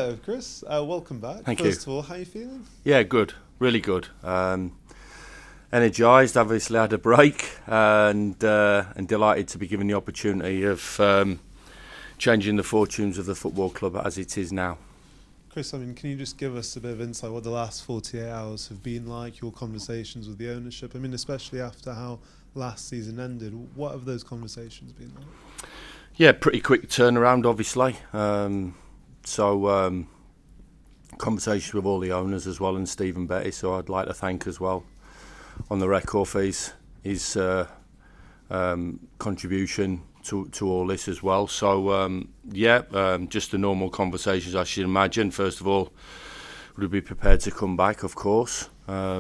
Hello, Chris. Welcome back. Thank First you. of all, how are you feeling? Yeah, good. Really good. Energised. Obviously, had a break and delighted to be given the opportunity of changing the fortunes of the football club as it is now. Chris, can you just give us a bit of insight what the last 48 hours have been like, your conversations with the ownership? Especially after how last season ended, what have those conversations been like? Yeah, pretty quick turnaround, obviously. Conversations with all the owners as well, and Stephen Betty. So I'd like to thank as well on the record for his contribution to all this as well. So just the normal conversations I should imagine. First of all, would we be prepared to come back? Of course. I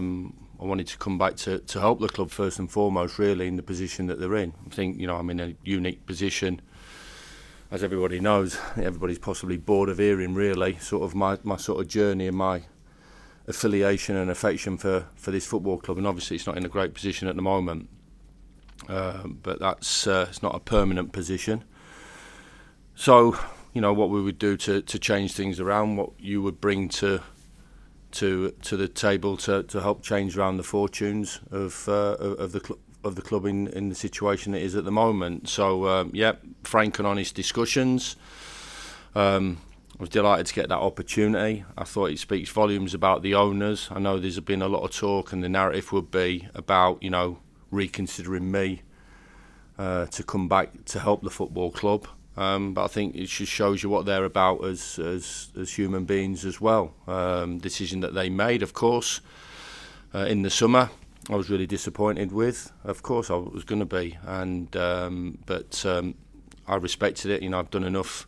wanted to come back to help the club first and foremost, really, in the position that they're in. I think I'm in a unique position. As everybody knows, everybody's possibly bored of hearing, really, sort of my sort of journey and my affiliation and affection for this football club. And obviously it's not in a great position at the moment, but that's it's not a permanent position. So, what we would do to change things around, what you would bring to the table to help change around the fortunes of the club in the situation it is at the moment. So frank and honest discussions. I was delighted to get that opportunity. I thought it speaks volumes about the owners. I know there's been a lot of talk, and the narrative would be about reconsidering me to come back to help the football club. But I think it just shows you what they're about as human beings as well. Decision that they made, of course, in the summer. I was really disappointed with. Of course, I was going to be, but I respected it. I've done enough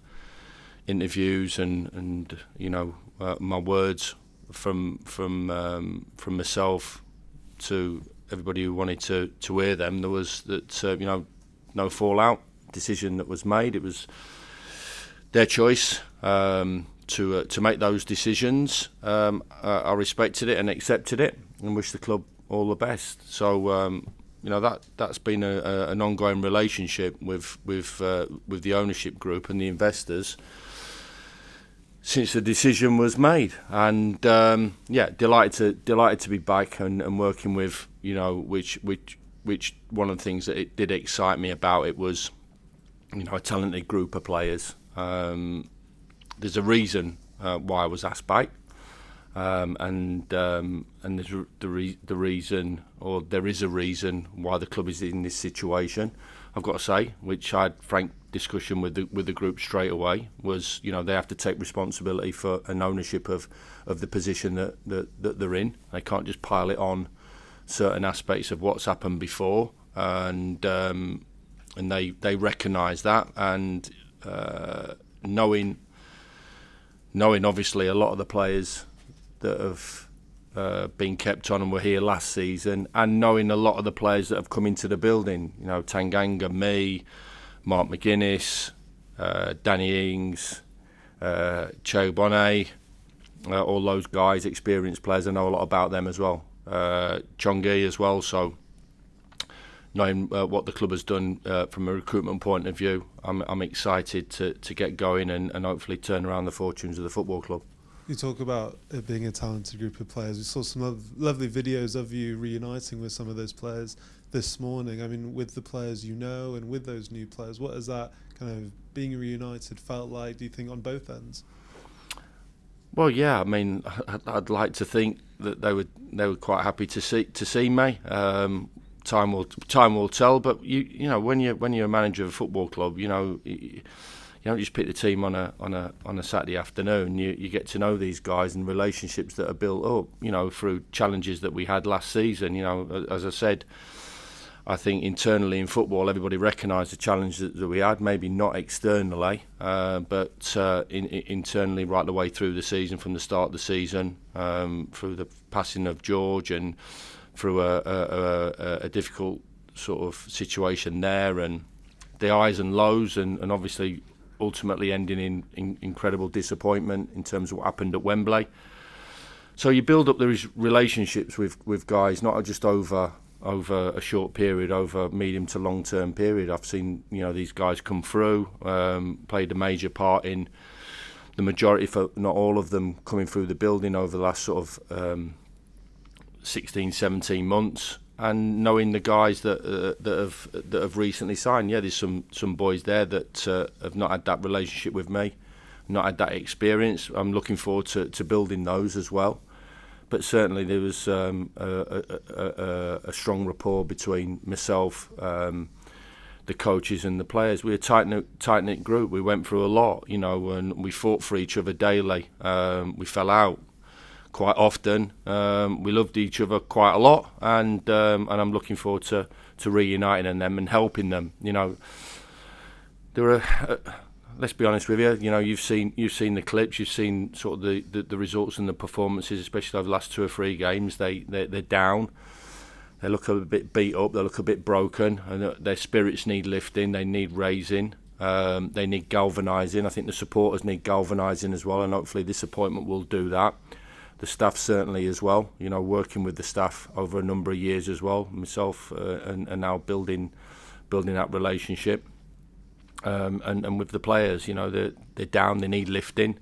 interviews and my words from myself to everybody who wanted to hear them. There was that no fallout. Decision that was made. It was their choice to make those decisions. I respected it and accepted it, and wish the club all the best. So that's been an ongoing relationship with the ownership group and the investors since the decision was made. And delighted to be back and working with which one of the things that it did excite me about it was a talented group of players. There's a reason why I was asked back. And there's the reason, or there is a reason why the club is in this situation. I've got to say, which I had frank discussion with the group straight away, was they have to take responsibility for an ownership of the position that they're in. They can't just pile it on certain aspects of what's happened before, and they recognise that, and knowing obviously a lot of the players that have been kept on and were here last season, and knowing a lot of the players that have come into the building, Tanganga, me, Mark McGuinness, Danny Ings, Cho Bonnet, all those guys, experienced players. I know a lot about them as well. Chongi as well. So knowing what the club has done from a recruitment point of view, I'm excited to get going and hopefully turn around the fortunes of the football club. You talk about it being a talented group of players. We saw some lovely videos of you reuniting with some of those players this morning. With the players and with those new players, what has that kind of being reunited felt like, do you think, on both ends? Well, yeah. I'd like to think that they were quite happy to see me. Time will tell. But when you're a manager of a football club, you don't just pick the team on a Saturday afternoon. You get to know these guys and relationships that are built up, through challenges that we had last season. As I said, I think internally in football, everybody recognised the challenge that we had. Maybe not externally, but internally, right the way through the season, from the start of the season, through the passing of George and through a difficult sort of situation there, and the highs and lows, and obviously ultimately ending in incredible disappointment in terms of what happened at Wembley. So you build up these relationships with guys, not just over a short period, over medium to long term period. I've seen these guys come through, played a major part in the majority, for not all of them, coming through the building over the last sort of 16, 17 months, and knowing the guys that have recently signed. Yeah, there's some boys there that have not had that relationship with me, not had that experience. I'm looking forward to building those as well. But certainly there was a strong rapport between myself, the coaches and the players. We were a tight-knit group. We went through a lot, and we fought for each other daily. We fell out quite often. We loved each other quite a lot, and I'm looking forward to reuniting them and helping them. There are. Let's be honest with you. You've seen the clips. You've seen sort of the results and the performances, especially over the last 2 or 3 games. They're down. They look a bit beat up. They look a bit broken, and their spirits need lifting. They need raising. They need galvanising. I think the supporters need galvanising as well, and hopefully this appointment will do that. The staff certainly as well. Working with the staff over a number of years as well. Myself and now building that relationship. And with the players, they're down, they need lifting,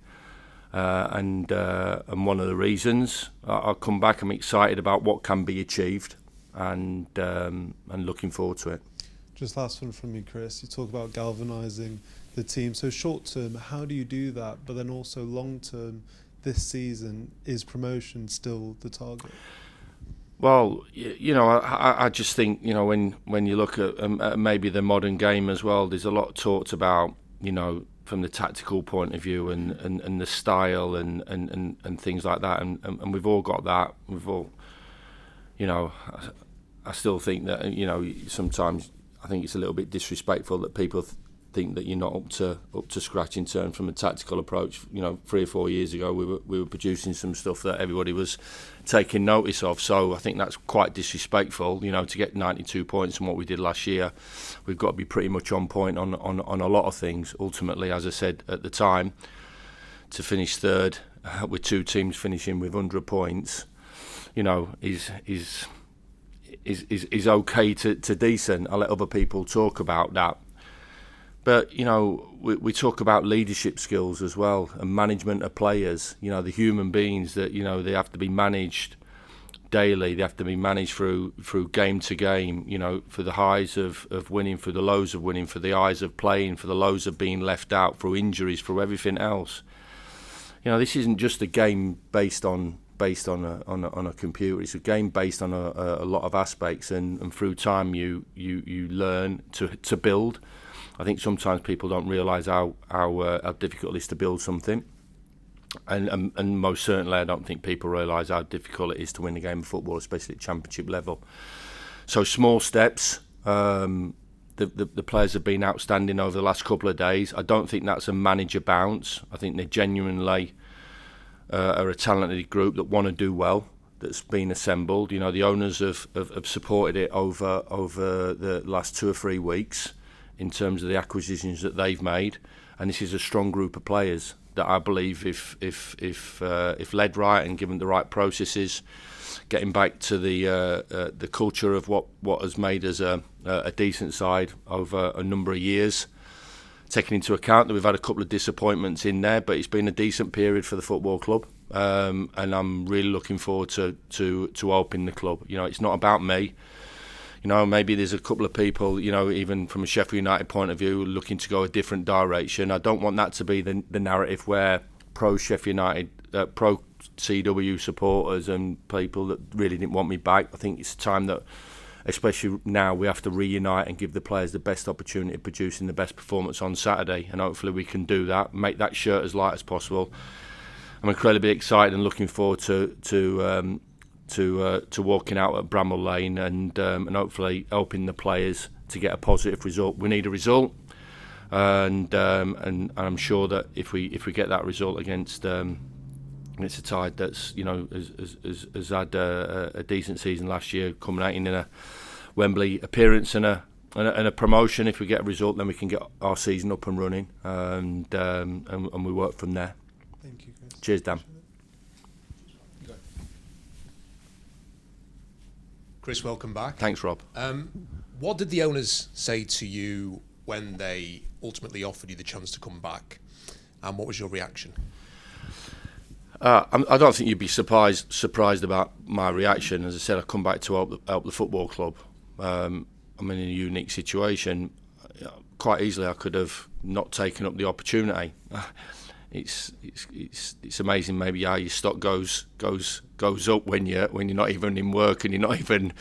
and one of the reasons I'll come back, I'm excited about what can be achieved, and looking forward to it. Just last one from me, Chris. You talk about galvanising the team. So short term, how do you do that? But then also long term, this season, is promotion still the target? Well, I just think, when you look at maybe the modern game as well, there's a lot talked about, from the tactical point of view and the style and things like that. And we've all got that. We've all, I still think that, sometimes I think it's a little bit disrespectful that people think that you're not up to scratch in terms from a tactical approach. 3 or 4 years ago we were producing some stuff that everybody was taking notice of, so I think that's quite disrespectful. To get 92 points from what we did last year, we've got to be pretty much on point on a lot of things. Ultimately, as I said at the time, to finish third with 2 teams finishing with 100 points, is okay to decent. I'll let other people talk about that. But, we talk about leadership skills as well, and management of players, the human beings that, they have to be managed daily. They have to be managed through game to game, for the highs of winning, for the lows of winning, for the highs of playing, for the lows of being left out, through injuries, through everything else. This isn't just a game based on a computer. It's a game based on a lot of aspects, and through time you learn to build. I think sometimes people don't realise how difficult it is to build something, and most certainly I don't think people realise how difficult it is to win a game of football, especially at championship level. So small steps. The players have been outstanding over the last couple of days. I don't think that's a manager bounce. I think they genuinely are a talented group that want to do well, that's been assembled. The owners have supported it over the last 2 or 3 weeks in terms of the acquisitions that they've made, and this is a strong group of players that I believe, if led right and given the right processes, getting back to the culture of what has made us a decent side over a number of years, taking into account that we've had a couple of disappointments in there, but it's been a decent period for the football club, and I'm really looking forward to opening the club. It's not about me. Maybe there's a couple of people, even from a Sheffield United point of view, looking to go a different direction. I don't want that to be the narrative where pro-Sheffield United, pro-CW supporters and people that really didn't want me back. I think it's time that, especially now, we have to reunite and give the players the best opportunity of producing the best performance on Saturday, and hopefully we can do that, make that shirt as light as possible. I'm incredibly excited and looking forward to walking out at Bramall Lane and hopefully helping the players to get a positive result. We need a result, and I'm sure that if we get that result against a side that's has had a decent season last year, culminating in a Wembley appearance and a promotion. If we get a result, then we can get our season up and running, and we work from there. Thank you, Chris. Cheers, Dan. Chris, welcome back. Thanks, Rob. What did the owners say to you when they ultimately offered you the chance to come back? and what was your reaction? I don't think you'd be surprised about my reaction. As I said, I come back to help the football club. I'm in a unique situation. Quite easily, I could have not taken up the opportunity. It's amazing maybe how your stock goes up when you're not even in work and you're not even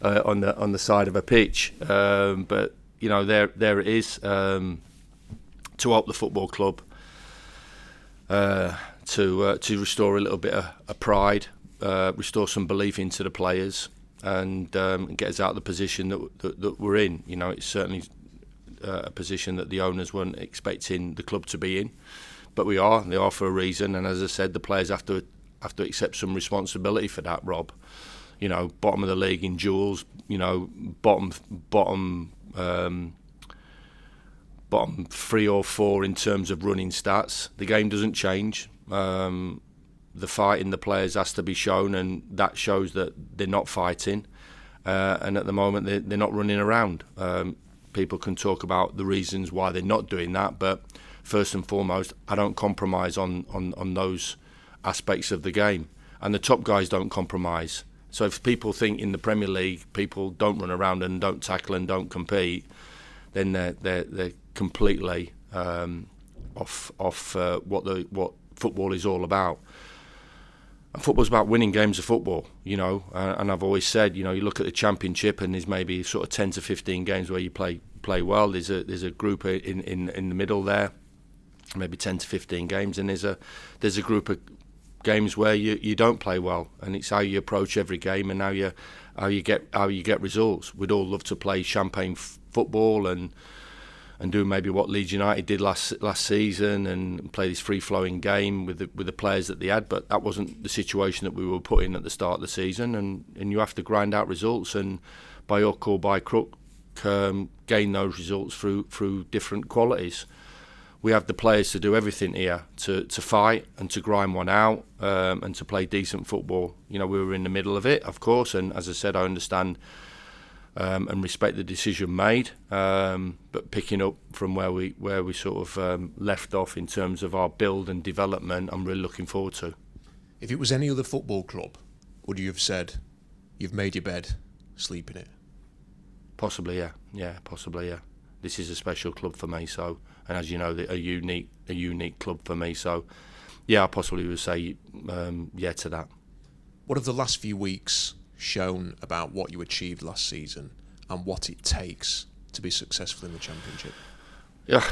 on the side of a pitch. But there it is, to help the football club, to restore a little bit of pride, restore some belief into the players, and get us out of the position that we're in. It's certainly a position that the owners weren't expecting the club to be in, but they are for a reason. And as I said, the players have to accept some responsibility for that. Rob, bottom of the league in duels, bottom 3 or 4 in terms of running stats. The game doesn't change. The fight in the players has to be shown, and that shows that they're not fighting. And at the moment, they're not running around. People can talk about the reasons why they're not doing that, but first and foremost, I don't compromise on those aspects of the game, and the top guys don't compromise. So if people think in the Premier League people don't run around and don't tackle and don't compete, then they're completely off what football is all about. And football's about winning games of football, and I've always said, you look at the Championship and there's maybe sort of 10 to 15 games where you play well. There's a group in the middle there, maybe 10 to 15 games, and there's a group of games where you don't play well, and it's how you approach every game and how you get results. We'd all love to play champagne football and do maybe what Leeds United did last season and play this free-flowing game with the players that they had, but that wasn't the situation that we were put in at the start of the season, and you have to grind out results, and by hook or by crook, gain those results through different qualities. We have the players to do everything here, to fight and to grind one out, and to play decent football. We were in the middle of it, of course, and as I said, I understand and respect the decision made, but picking up from where we sort of left off in terms of our build and development, I'm really looking forward to. If it was any other football club, would you have said, you've made your bed, sleep in it? Possibly, yeah. Yeah, possibly, yeah. This is a special club for me, so, and as you know, a unique club for me, so yeah, I possibly would say yeah to that. What have the last few weeks shown about what you achieved last season and what it takes to be successful in the Championship? Yeah,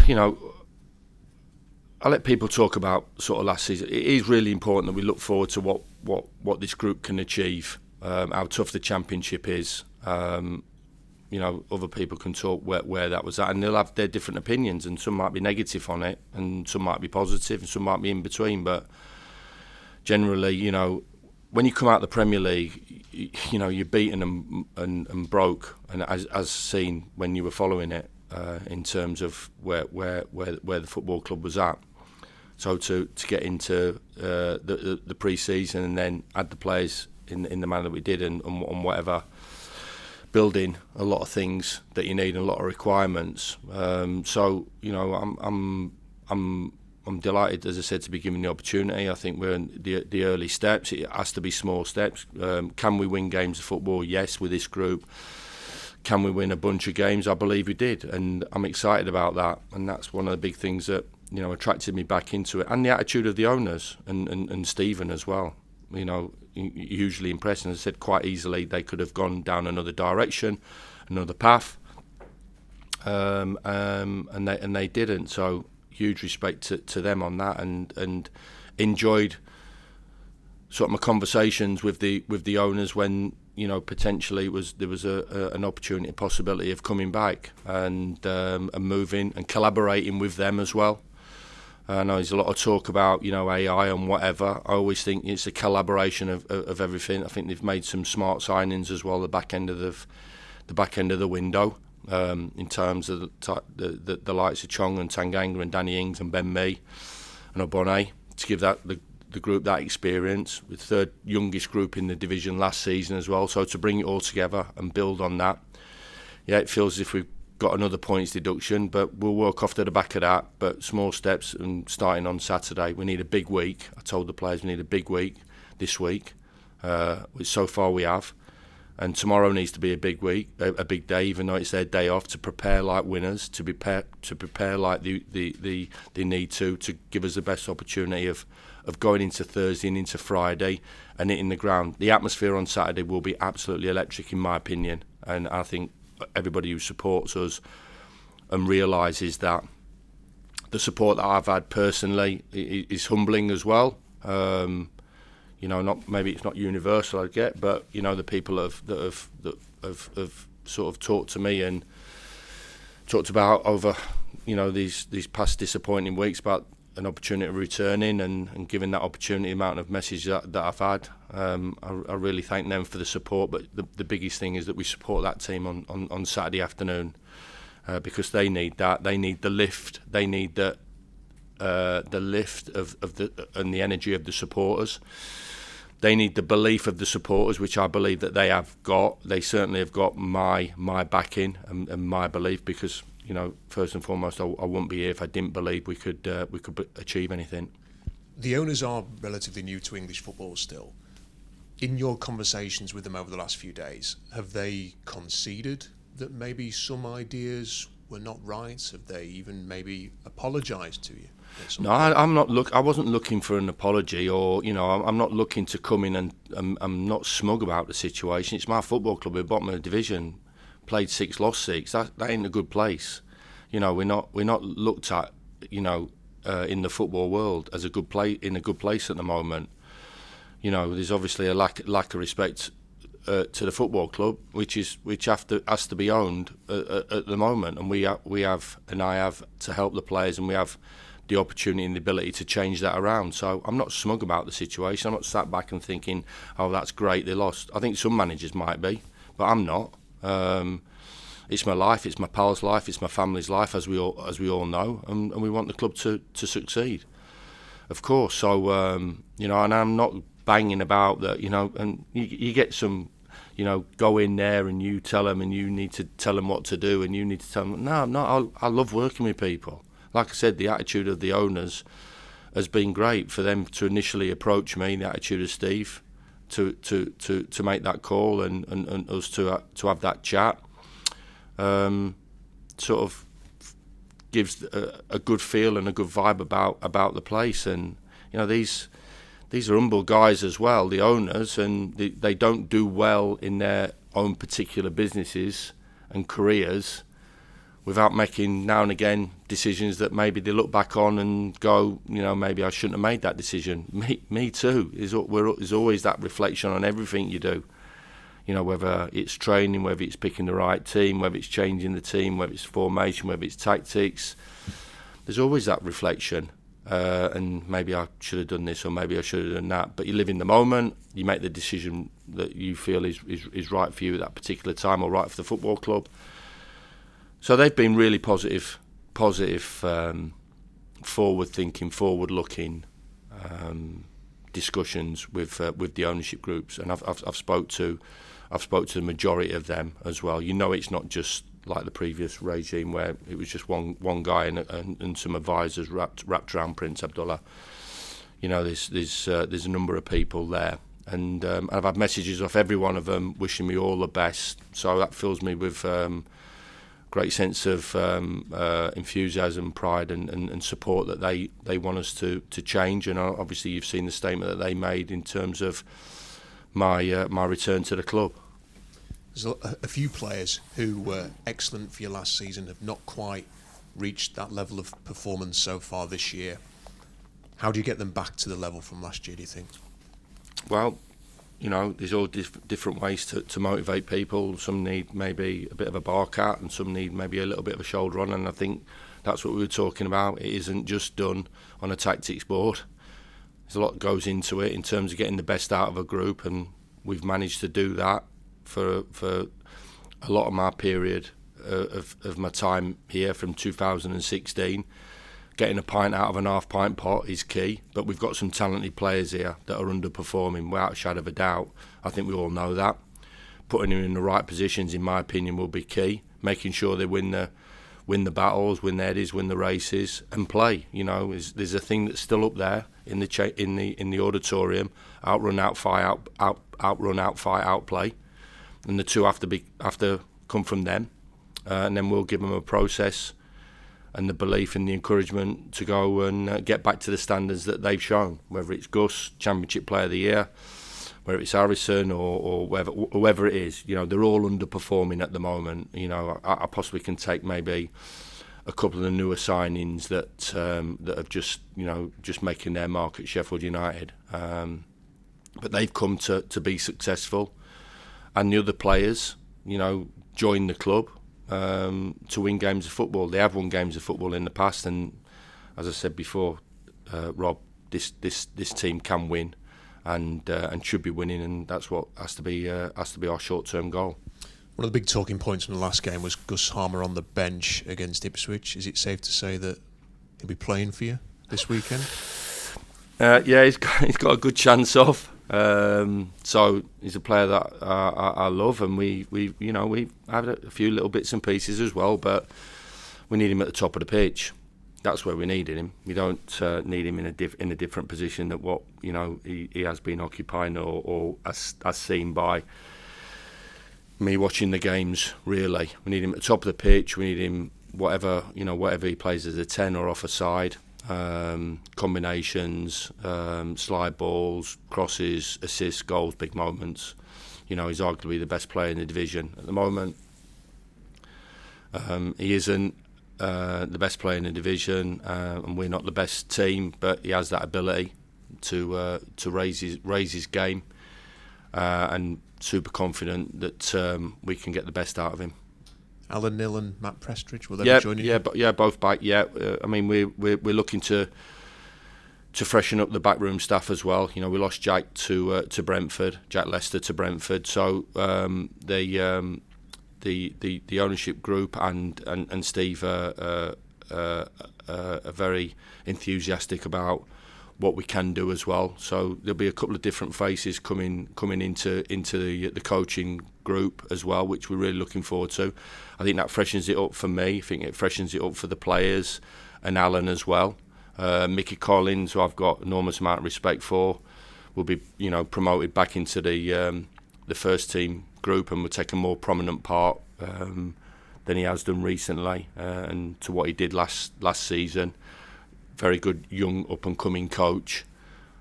I let people talk about sort of last season. It is really important that we look forward to what this group can achieve, how tough the Championship is. Other people can talk where that was at, and they'll have their different opinions, and some might be negative on it, and some might be positive, and some might be in between. But generally, when you come out of the Premier League, you're beaten and broke, and as seen when you were following it, in terms of where the football club was at. So to get into the pre-season and then add the players in the manner that we did, and whatever, building a lot of things that you need and a lot of requirements. I'm delighted, as I said, to be given the opportunity. I think we're in the early steps. It has to be small steps. Can we win games of football? Yes, with this group. Can we win a bunch of games? I believe we did, and I'm excited about that. And that's one of the big things that attracted me back into it, and the attitude of the owners and Stephen as well. Hugely impressed. And as I said, quite easily they could have gone down another direction, another path, and they didn't. So huge respect to them on that, and enjoyed sort of my conversations with the owners when potentially there was an opportunity, a possibility of coming back and moving and collaborating with them as well. I know there's a lot of talk about AI and whatever. I always think it's a collaboration of everything. I think they've made some smart signings as well. The back end of the window. In terms of the likes of Chong and Tanganga and Danny Ings and Ben Mee and Obone, to give the group that experience, with third youngest group in the division last season as well. So to bring it all together and build on that, yeah, it feels as if got another points deduction, but we'll work off to the back of that. But small steps, and starting on Saturday, we need a big week. I told the players we need a big week this week, which so far we have. And tomorrow needs to be a big week, a big day, even though it's their day off, to prepare like winners, to prepare like they need to give us the best opportunity of going into Thursday and into Friday and hitting the ground. The atmosphere on Saturday will be absolutely electric, in my opinion, and I think everybody who supports us and realises that the support that I've had personally is humbling as well. Not maybe it's not universal, I get, but the people that have sort of talked to me and talked about over these past disappointing weeks about an opportunity of returning and giving that opportunity, amount of message that I've had. I really thank them for the support, but the biggest thing is that we support that team on Saturday afternoon because they need that. They need the lift. They need the lift of the energy of the supporters. They need the belief of the supporters, which I believe that they have got. They certainly have got my backing and my belief, because first and foremost, I wouldn't be here if I didn't believe we could achieve anything. The owners are relatively new to English football still. In your conversations with them over the last few days, have they conceded that maybe some ideas were not right? Have they even maybe apologised to you? No, I'm not. I wasn't looking for an apology, or I'm not looking to come in and I'm not smug about the situation. It's my football club, we're bottom of the division, played 6, lost 6. That ain't a good place. We're not looked at, in the football world as a good place at the moment. There's obviously a lack of respect to the football club, which has to be owned at the moment, and I have to help the players, and we have the opportunity and the ability to change that around. So I'm not smug about the situation. I'm not sat back and thinking, oh, that's great, they lost. I think some managers might be, but I'm not. It's my life, it's my pal's life, it's my family's life, as we all know, and we want the club to succeed, of course. So and I'm not banging about that, and you get some, go in there and you tell them, and you need to tell them what to do, and you need to tell them. No, I love working with people. Like I said, the attitude of the owners has been great for them to initially approach me. The attitude of Steve to make that call and us to have that chat sort of gives a good feel and a good vibe about the place. And these are humble guys as well, the owners, and they don't do well in their own particular businesses and careers without making now and again decisions that maybe they look back on and go, maybe I shouldn't have made that decision. Me too. There's always that reflection on everything you do. Whether it's training, whether it's picking the right team, whether it's changing the team, whether it's formation, whether it's tactics. There's always that reflection. And maybe I should have done this, or maybe I should have done that. But you live in the moment. You make the decision that you feel is right for you at that particular time, or right for the football club. So they've been really positive, forward-thinking, forward-looking discussions with the ownership groups, and I've spoke to the majority of them as well. It's not just like the previous regime where it was just one guy and some advisors wrapped around Prince Abdullah. There's a number of people there, and I've had messages off every one of them wishing me all the best. So that fills me with great sense of enthusiasm, pride, and support that they want us to change. And obviously, you've seen the statement that they made in terms of my return to the club. There's a few players who were excellent for you last season have not quite reached that level of performance so far this year. How do you get them back to the level from last year, do you think? Well, there's all different ways to motivate people. Some need maybe a bit of a bark at, and some need maybe a little bit of a shoulder on, and I think that's what we were talking about. It isn't just done on a tactics board. There's a lot that goes into it in terms of getting the best out of a group, and we've managed to do that for a lot of my period of my time here from 2016. Getting a pint out of an half-pint pot is key, but we've got some talented players here that are underperforming without a shadow of a doubt. I think we all know that. Putting them in the right positions, in my opinion, will be key. making sure they win the battles, win the headies, win the races, and play. There's a thing that's still up there in the auditorium: outrun, outfight, outrun, outfight, outplay, and the two have to come from them, and then we'll give them a process and the belief and the encouragement to go and get back to the standards that they've shown. Whether it's Gus, Championship Player of the Year, whether it's Harrison or whoever it is, they're all underperforming at the moment. I possibly can take maybe a couple of the newer signings that have just making their mark at Sheffield United, but they've come to be successful, and the other players, join the club to win games of football. They have won games of football in the past, and as I said before, Rob, this team can win. And should be winning, and that's what has to be our short-term goal. One of the big talking points from the last game was Gus Harmer on the bench against Ipswich. Is it safe to say that he'll be playing for you this weekend? Yeah, he's got a good chance of. So he's a player that I love, and we have a few little bits and pieces as well, but we need him at the top of the pitch. That's where we needed him. We don't need him in a different position that what he has been occupying or as seen by me watching the games. Really, we need him at the top of the pitch. We need him whatever he plays as a 10 or off a side, combinations, slide balls, crosses, assists, goals, big moments. He's arguably the best player in the division at the moment. He isn't the best player in the division, and we're not the best team, but he has that ability to raise his game, and super confident that we can get the best out of him. Alan Nill and Matt Prestridge, will they be joining you? Both back. I mean, we're looking to freshen up the backroom staff as well. We lost Jack to Brentford, Jack Lester to Brentford, so the ownership group and Steve are very enthusiastic about what we can do as well. So there'll be a couple of different faces coming into the coaching group as well, which we're really looking forward to. I think that freshens it up for me. I think it freshens it up for the players and Alan as well. Mickey Collins, who I've got enormous amount of respect for, will be promoted back into the first team group and will take a more prominent part than he has done recently, and to what he did last season. Very good young up and coming coach,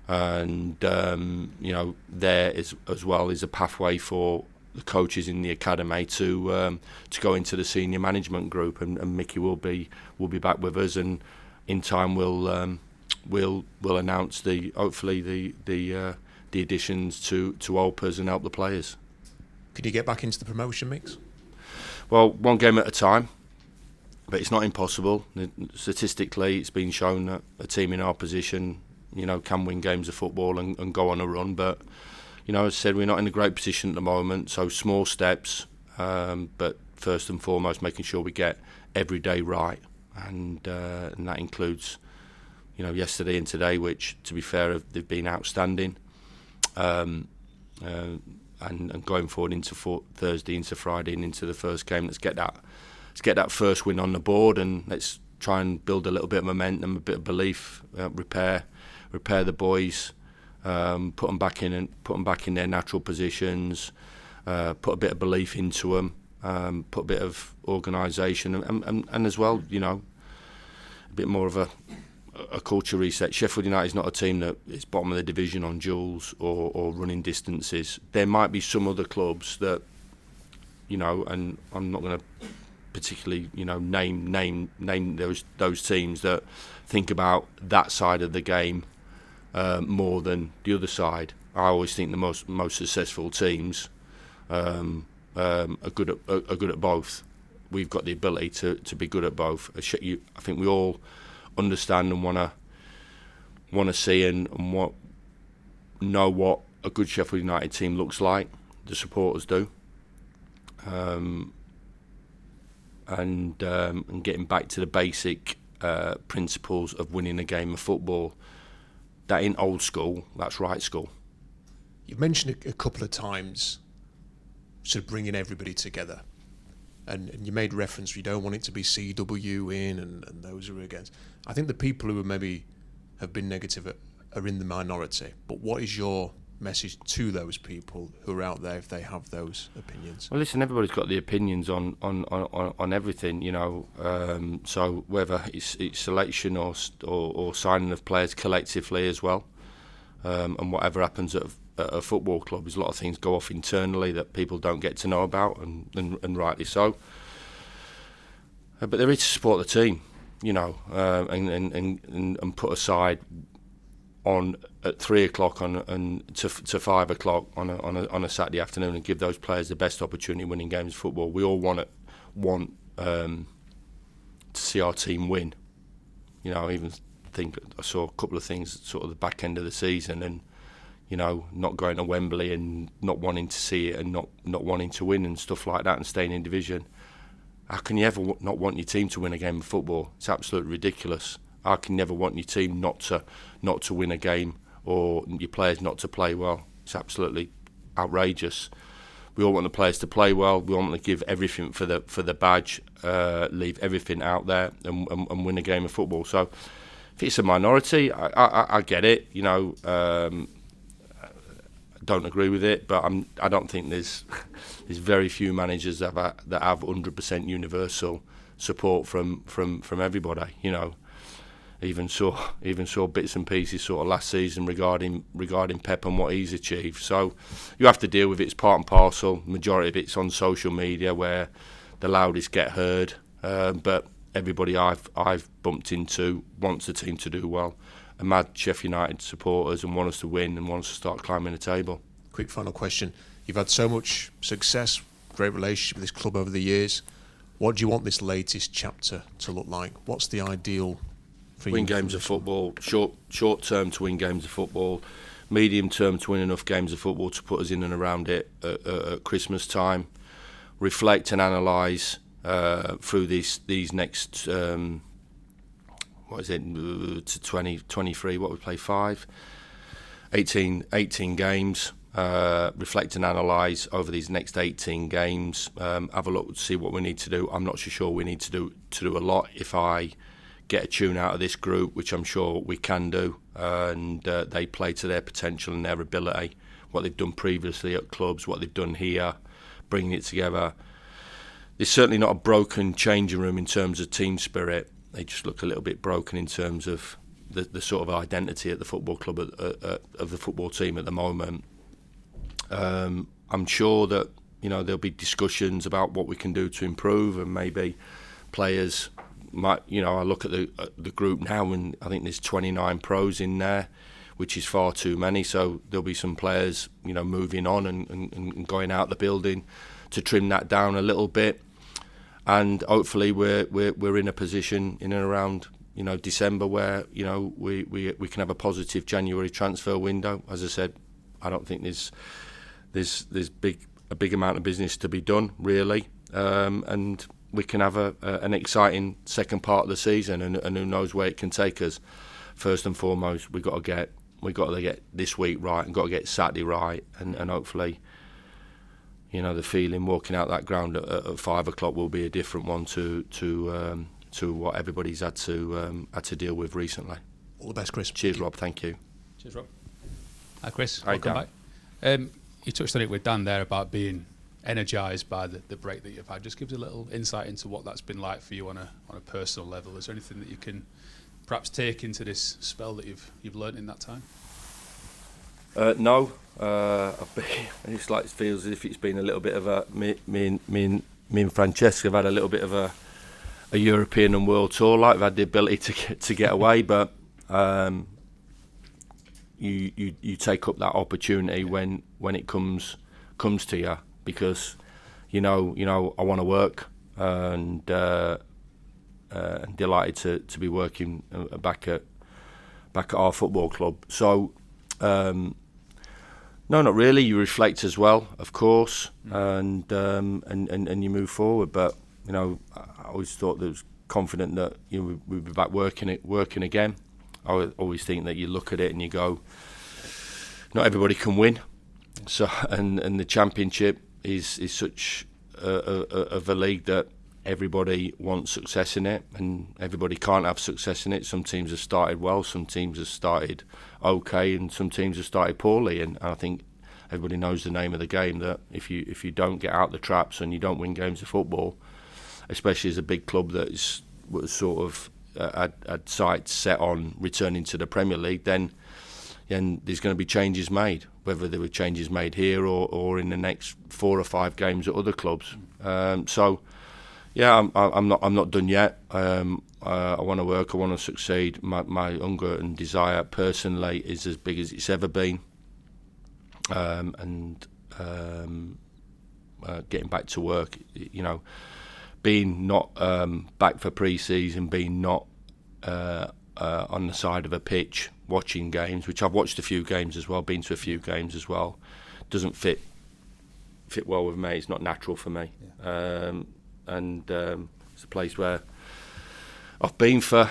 and there is as well is a pathway for the coaches in the academy to go into the senior management group, and Mickey will be back with us, and in time we'll announce hopefully the additions to Opers and help the players. Could you get back into the promotion mix? Well, one game at a time, but it's not impossible. Statistically, it's been shown that a team in our position, can win games of football and go on a run. But, as I said, we're not in a great position at the moment, so small steps, but first and foremost, making sure we get every day right. And that includes, yesterday and today, which, to be fair, they've been outstanding. And going forward into Thursday, into Friday, and into the first game, let's get that first win on the board, and let's try and build a little bit of momentum, a bit of belief, repair the boys, put them back in their natural positions, put a bit of belief into them, put a bit of organisation, and as well, a bit more of a culture reset. Sheffield United is not a team that is bottom of the division on duels or running distances. There might be some other clubs that, and I'm not going to particularly, name those teams that think about that side of the game more than the other side. I always think the most successful teams are good at both. We've got the ability to be good at both. I think we all understand and want to see and know what a good Sheffield United team looks like. The supporters do, and getting back to the basic principles of winning a game of football. That ain't old school. That's right school. You've mentioned a couple of times sort of bringing everybody together. and you made reference, you don't want it to be CW in and those who are against. I think the people who maybe have been negative are in the minority. But what is your message to those people who are out there if they have those opinions? Well, listen, everybody's got the opinions on everything, so whether it's selection or signing of players collectively as well, and whatever happens at a football club, there's a lot of things go off internally that people don't get to know about, and rightly so. But there is to support the team, and put aside at 3 o'clock to 5 o'clock on a Saturday afternoon and give those players the best opportunity winning games of football. We all want to see our team win. I even think I saw a couple of things at sort of the back end of the season, and not going to Wembley and not wanting to see it and not wanting to win and stuff like that and staying in division. How can you ever not want your team to win a game of football? It's absolutely ridiculous. I can never want your team not to win a game or your players not to play well. It's absolutely outrageous. We all want the players to play well. We all want to give everything for the badge, leave everything out there and win a game of football. So if it's a minority, I get it. Don't agree with it, but I don't think there's very few managers that have 100% universal support from everybody. Even saw bits and pieces sort of last season regarding Pep and what he's achieved. So you have to deal with it. It's part and parcel. Majority of it's on social media where the loudest get heard. But everybody I've bumped into wants the team to do well. And mad Sheffield United supporters and want us to win and want us to start climbing the table. Quick final question. You've had so much success, great relationship with this club over the years. What do you want this latest chapter to look like? What's the ideal for you? Win games of football, short term to win games of football, medium term to win enough games of football to put us in and around it at Christmas time. Reflect and analyse through these next to 2023, what we play 18 games. Reflect and analyse over these next 18 games. Have a look, see what we need to do. I'm not so sure we need to do a lot. If I get a tune out of this group, which I'm sure we can do, and they play to their potential and their ability, what they've done previously at clubs, what they've done here, bringing it together. There's certainly not a broken changing room in terms of team spirit. They just look a little bit broken in terms of the sort of identity at the football club of the football team at the moment. I'm sure that there'll be discussions about what we can do to improve, and maybe players might. I look at the group now, and I think there's 29 pros in there, which is far too many. So there'll be some players moving on and going out the building to trim that down a little bit. And hopefully we're in a position in and around December where we can have a positive January transfer window. As I said, I don't think there's a big amount of business to be done really, and we can have an exciting second part of the season, and who knows where it can take us. First and foremost, we got to get this week right and got to get Saturday right, and hopefully. The feeling walking out that ground at 5 o'clock will be a different one to what everybody's had to deal with recently. All the best, Chris. Cheers, Rob. Thank you. Cheers, Rob. Hi, Chris. Hi, Welcome Dan. back. You touched on it with Dan there about being energised by the break that you've had. Just give us a little insight into what that's been like for you on a personal level. Is there anything that you can perhaps take into this spell that you've learnt in that time? No. It's like it feels as if it's been a little bit of a me and Francesca have had a little bit of a European and world tour. Like we've had the ability to get away, but you take up that opportunity when it comes to you, because I want to work, and delighted to be working back at our football club. So. No, not really. You reflect as well, of course, and you move forward. But I always thought that I was confident that we'd be back working again. I always think that you look at it and you go, not everybody can win. So and the Championship is such of a league that everybody wants success in it, and everybody can't have success in it. Some teams have started well, some teams have started okay, and some teams have started poorly. And I think everybody knows the name of the game, that if you don't get out the traps and you don't win games of football, especially as a big club that was sort of had sights set on returning to the Premier League, then there's going to be changes made, whether there were changes made here or in the next 4 or 5 games at other clubs. So, yeah, I'm not done yet. I want to work. I want to succeed. My hunger and desire personally is as big as it's ever been. And getting back to work, being not back for pre-season, being not on the side of a pitch watching games, which I've watched a few games as well, been to a few games as well, doesn't fit well with me. It's not natural for me. Yeah. It's a place where I've been for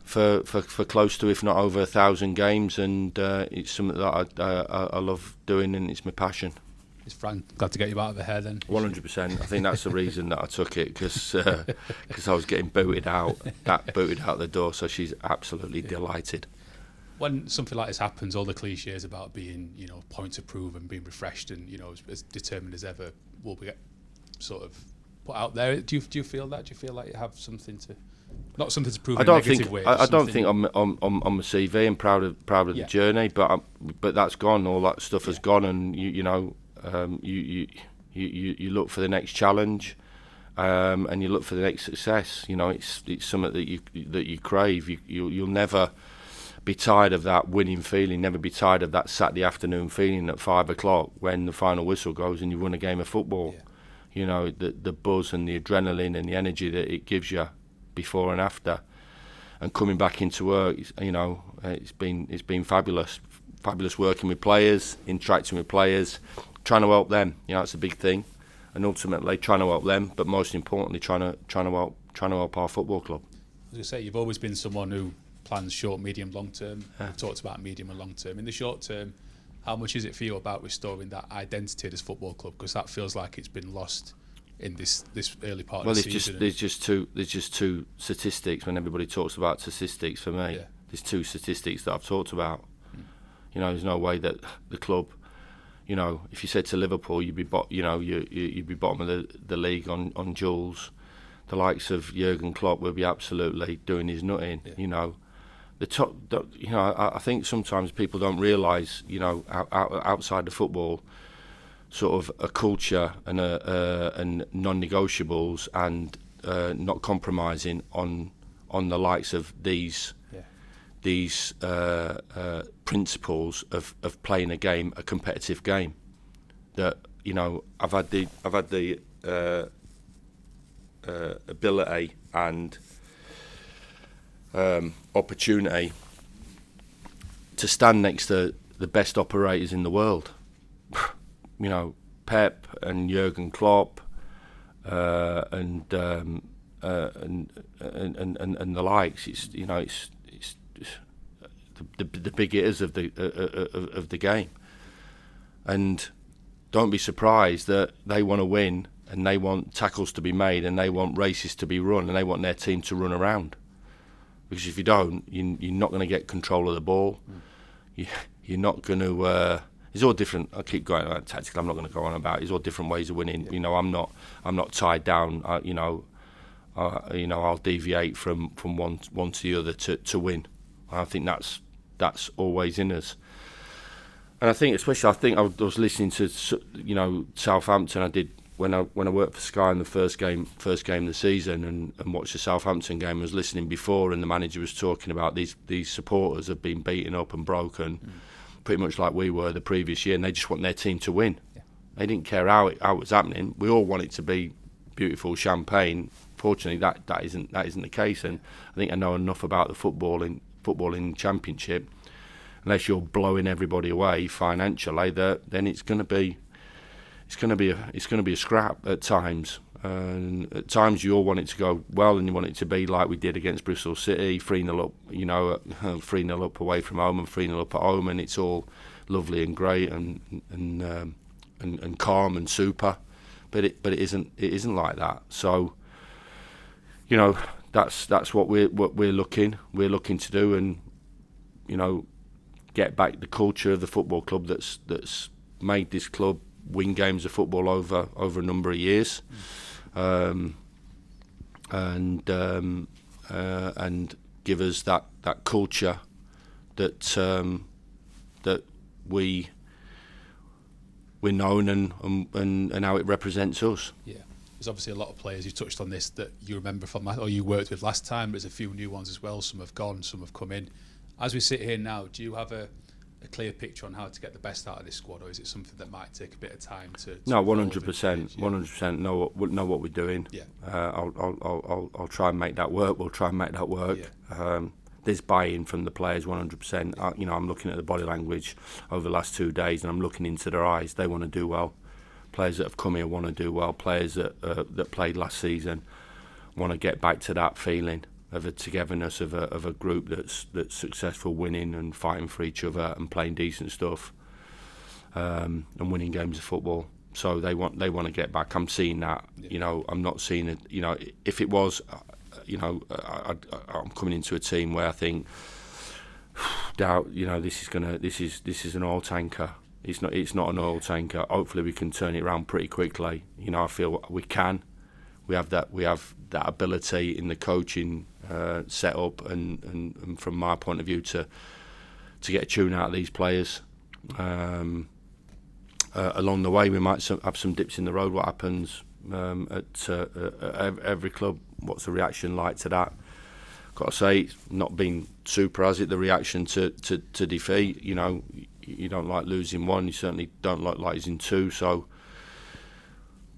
close to, if not over 1,000 games, and it's something that I love doing, and it's my passion. Is Fran glad to get you out of the hair then? 100%. I think that's the reason that I took it, because I was getting booted out the door. So she's absolutely delighted. When something like this happens, all the cliches about being, point to prove and being refreshed and as determined as ever will be sort of put out there. Do you feel that? Do you feel like you have something to? Not something to prove in a negative way. I don't think I'm on my CV and proud of the journey, but that's gone. All that stuff has gone, and you look for the next challenge, and you look for the next success. It's something that you crave. You'll never be tired of that winning feeling. Never be tired of that Saturday afternoon feeling at 5 o'clock when the final whistle goes and you won a game of football. Yeah. The buzz and the adrenaline and the energy that it gives you before and after, and coming back into work, it's been fabulous working with players, interacting with players, trying to help them. It's a big thing, and ultimately trying to help them, but most importantly trying to help our football club. As you say, you've always been someone who plans short, medium, long term. We've talked about medium and long term. In the short term, how much is it for you about restoring that identity of this football club? Because that feels like it's been lost in this early part of the season. There's just two statistics. When everybody talks about statistics, for me, there's 2 statistics that I've talked about. There's no way that the club, if you said to Liverpool, you'd be you'd be bottom of the league on Jules. The likes of Jurgen Klopp will be absolutely doing his nutting. Yeah. The top. I think sometimes people don't realise, outside the football, sort of a culture and and non-negotiables, and not compromising on the likes of these principles of playing a game, a competitive game. That I've had the ability and opportunity to stand next to the best operators in the world. Pep and Jurgen Klopp, and the likes. It's the big hitters of the game, and don't be surprised that they want to win, and they want tackles to be made, and they want races to be run, and they want their team to run around. Because if you don't, you're not going to get control of the ball. You're not going to. It's all different. I keep going on tactical. I'm not going to go on about it. It's all different ways of winning. Yeah. I'm not tied down. I'll deviate from one to the other to win. I think that's always in us. And I think especially I was listening to Southampton. I did when I worked for Sky in the first game of the season, and watched the Southampton game. I was listening before, and the manager was talking about these supporters have been beaten up and broken. Pretty much like we were the previous year, and they just want their team to win. Yeah. They didn't care how it was happening. We all want it to be beautiful champagne. Fortunately, that isn't the case, and I think I know enough about the footballing championship. Unless you're blowing everybody away financially, then it's going to be a scrap at times. And at times you all want it to go well, and you want it to be like we did against Bristol City, 3-0 up, 3-0 up away from home and 3-0 up at home, and it's all lovely and great and calm and super. but it isn't like that. So, you know, that's what we're looking to do, and, you know, get back the culture of the football club that's made this club win games of football over a number of years, and give us that culture that that we're known and how it represents us. Yeah. There's obviously a lot of players, you touched on this, that you remember from or you worked with last time. There's a few new ones as well. Some have gone, some have come in. As we sit here now, do you have a clear picture on how to get the best out of this squad, or is it something that might take a bit of time to No, 100%, 100% know what we're doing. Yeah. I'll try and make that work. We'll try and make that work. Yeah. There's buy-in from the players, 100%. You know, I'm looking at the body language over the last 2 days, and I'm looking into their eyes. They want to do well. Players that have come here want to do well. Players that played last season want to get back to that feeling of a togetherness of a group that's successful, winning and fighting for each other and playing decent stuff, and winning games of football. So they want to get back. I'm seeing that. Yeah. You know, I'm not seeing it. You know, if it was, you know, I'm coming into a team where I think, doubt, you know, this is an oil tanker. It's not an oil tanker. Hopefully we can turn it around pretty quickly. You know, I feel we can. We have that ability in the coaching set up, and from my point of view to get a tune out of these players. Along the way, we might have some dips in the road. What happens at every club? What's the reaction like to that? Got to say, it's not been super, has it? The reaction to defeat. You know, you don't like losing one. You certainly don't like losing two. So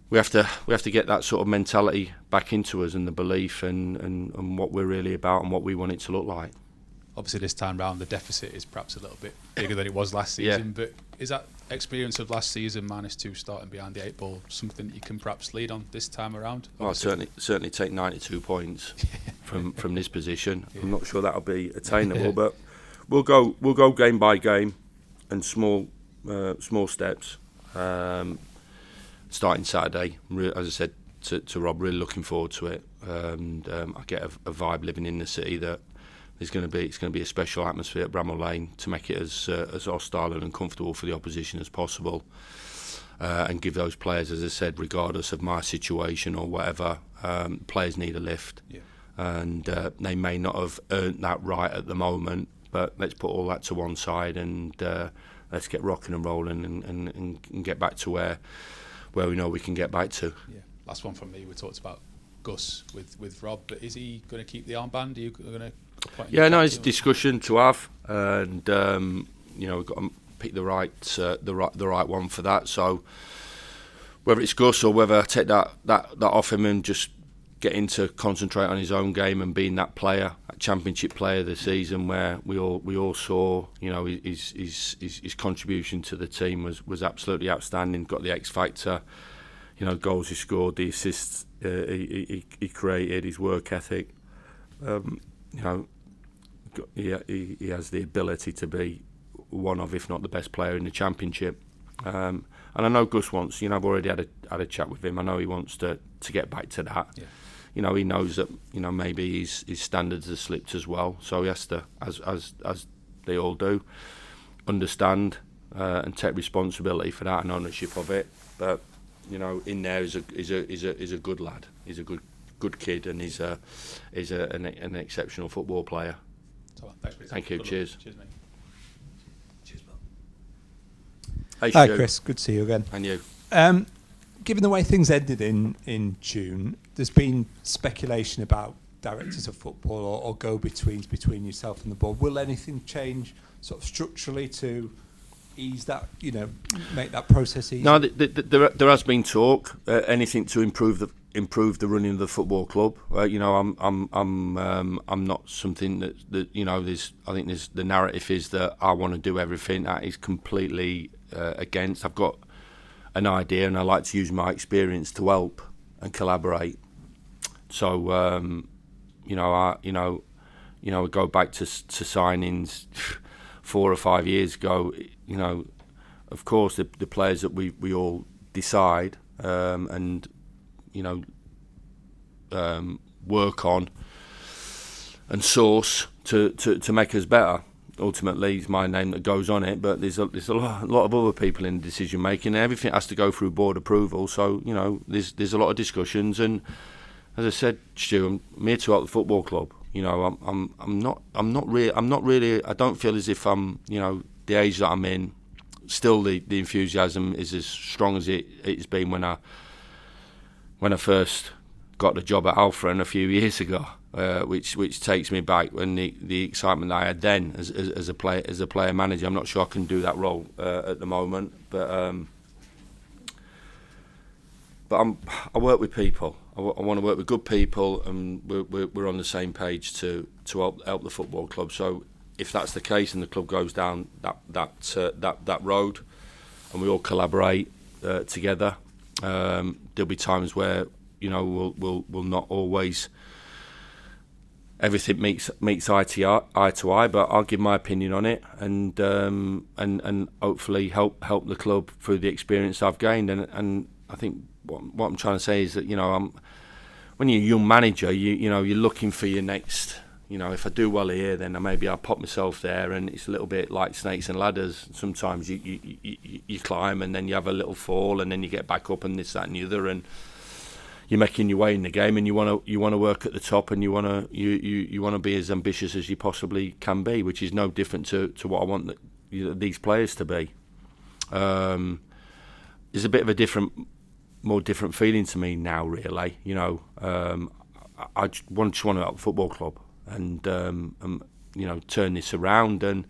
we have to get that sort of mentality back into us, and the belief and what we're really about and what we want it to look like. Obviously, this time round, the deficit is perhaps a little bit bigger than it was last season. Yeah. But is that experience of last season, -2 starting behind the 8 ball, something that you can perhaps lead on this time around? Well, I'll certainly take 92 points from this position. Yeah. I'm not sure that'll be attainable, but we'll go game by game and small steps. Starting Saturday, as I said to Rob, really looking forward to it, and I get a vibe living in the city that it's going to be a special atmosphere at Bramall Lane to make it as hostile and comfortable for the opposition as possible, and give those players, as I said, regardless of my situation or whatever, players need a lift, and they may not have earned that right at the moment, but let's put all that to one side and let's get rocking and rolling and get back to where we know we can get back to. Yeah. Last one from me. We talked about Gus with Rob, but is he going to keep the armband? Are you going to? Yeah, no, it's a discussion to have, and you know, we've got to pick the right one for that. So whether it's Gus or whether I take that off him and just get him to concentrate on his own game and being that player, that championship player this season, where we all saw, you know, his contribution to the team was absolutely outstanding. Got the X factor, you know, goals he scored, the assists he created, his work ethic. You know, he has the ability to be one of, if not the best player in the championship. And I know Gus wants, you know, I've already had a chat with him. I know he wants to get back to that. Yeah. You know, he knows that, you know, maybe his standards have slipped as well. So he has to, as they all do, understand and take responsibility for that and ownership of it. But, you know, in there is a good lad. He's a good kid, and he's an exceptional football player. Thank you. Cheers. Cheers, mate. Cheers, Hey, Hi, Chris. Good to see you again. And you. Given the way things ended in June, there's been speculation about directors of football or go-betweens between yourself and the board. Will anything change sort of structurally to ease that, you know, make that process easier? No, there has been talk. Anything to improve the running of the football club. You know, I'm not something that you know. I think the narrative is that I want to do everything. That is completely against. I've got an idea, and I like to use my experience to help and collaborate. So you know, I go back to signings 4 or 5 years ago. You know, of course, the players that we all decide and work on and source to make us better. Ultimately, it's my name that goes on it, but there's a lot of other people in decision making. Everything has to go through board approval, so there's a lot of discussions. And as I said, Stu, I'm here to help the football club. I'm not really. I don't feel as if I'm the age that I'm in. Still, the enthusiasm is as strong as it's been when I first got the job at Alfred a few years ago, which takes me back when the excitement that I had then as a player manager. I'm not sure I can do that role at the moment, but I work with people. I want to work with good people, and we're on the same page to help the football club. So if that's the case and the club goes down that road, and we all collaborate together, there'll be times where we'll not always everything meets eye to eye, but I'll give my opinion on it, and hopefully help the club through the experience I've gained. And I think what I'm trying to say is that when you're a young manager, you're looking for your next. If I do well here, then maybe I'll pop myself there, and it's a little bit like snakes and ladders. Sometimes you climb, and then you have a little fall, and then you get back up, and this, that, and the other, and you're making your way in the game, and you want to work at the top, and you want to be as ambitious as you possibly can be, which is no different to what I want these players to be. There's a bit of a more different feeling to me now, really. I just want to help the football club and turn this around, and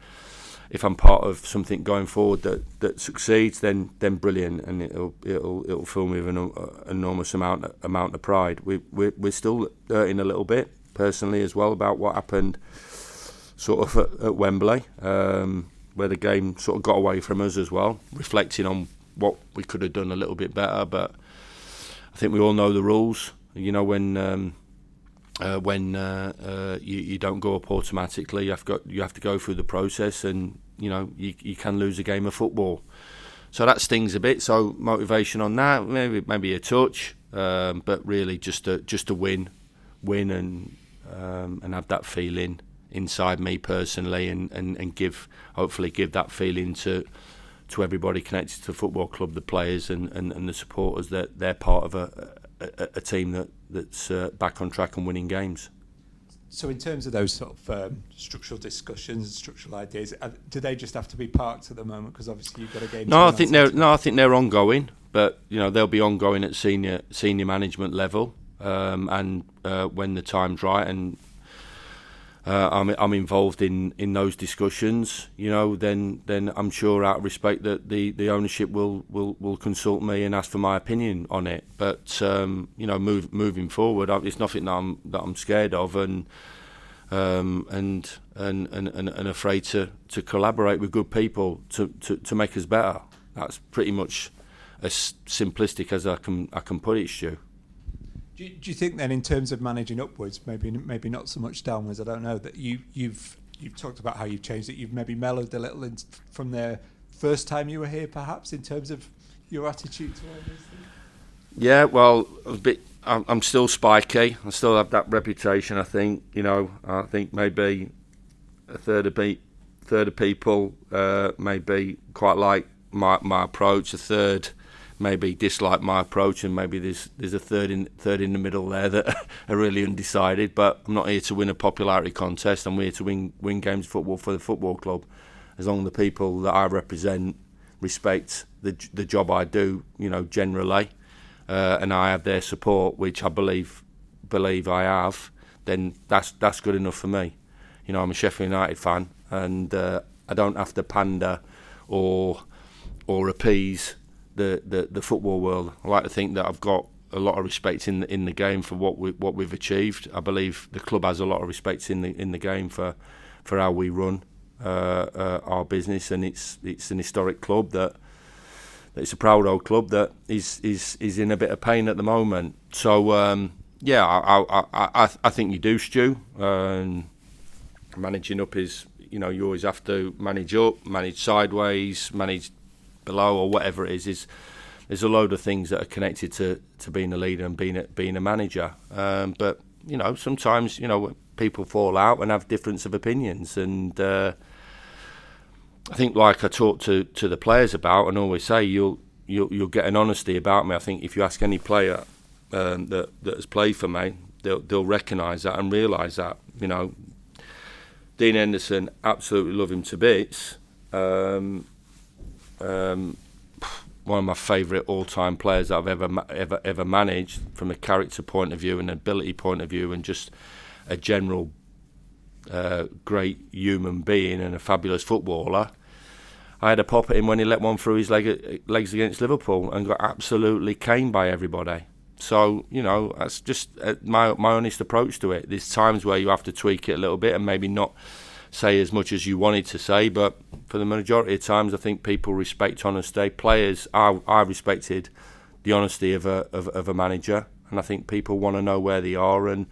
if I'm part of something going forward that succeeds, then brilliant, and it'll fill me with an enormous amount of pride. We're still hurting a little bit personally as well about what happened sort of at Wembley, where the game sort of got away from us as well, reflecting on what we could have done a little bit better. But I think we all know the rules. When you don't go up automatically, you have to go through the process, and you can lose a game of football. So that stings a bit. So motivation on that, maybe a touch, but really just to win, and have that feeling inside me personally, and hopefully give that feeling to everybody connected to the football club, the players and the supporters, that they're part of a team that's back on track and winning games. So in terms of those sort of structural discussions, structural ideas, do they just have to be parked at the moment? Because obviously you've got a game. I think they're ongoing, but they'll be ongoing at senior management level, and when the time's right, and I'm involved in those discussions, then I'm sure, out of respect, that the ownership will consult me and ask for my opinion on it. But moving forward, it's nothing that I'm scared of, and afraid to collaborate with good people to make us better. That's pretty much as simplistic as I can put it, Stu. Do you think then, in terms of managing upwards, maybe not so much downwards, I don't know, that you've talked about how you've changed it, you've maybe mellowed a little from the first time you were here, perhaps, in terms of your attitude to all these things? Yeah, well, I'm still spiky. I still have that reputation. I think maybe a third of people maybe quite like my approach. A third maybe dislike my approach, and maybe there's a third in the middle there that are really undecided. But I'm not here to win a popularity contest. I'm here to win games of football for the football club. As long as the people that I represent respect the job I do, generally, and I have their support, which I believe I have, then that's good enough for me. I'm a Sheffield United fan, and I don't have to pander or appease the football world. I like to think that I've got a lot of respect in the game for what we've achieved. I believe the club has a lot of respect in the game for how we run our business, and it's an historic club that it's a proud old club that is in a bit of pain at the moment. So I think you do, Stu. Managing up is, you always have to manage up, manage sideways, manage below, or whatever it is. there's a load of things that are connected to being a leader and being a manager. But you know, sometimes people fall out and have difference of opinions, and I think, like I talk to the players about and always say, you'll get an honesty about me. I think if you ask any player that has played for me, they'll recognise that and realise that. Dean Henderson, absolutely love him to bits. One of my favourite all-time players that I've ever managed, from a character point of view and ability point of view, and just a general great human being and a fabulous footballer. I had a pop at him when he let one through his legs against Liverpool and got absolutely caned by everybody. So, that's just my honest approach to it. There's times where you have to tweak it a little bit and maybe not say as much as you wanted to say, but for the majority of times I think people respect honesty. Players, I respected the honesty of a manager, and I think people want to know where they are and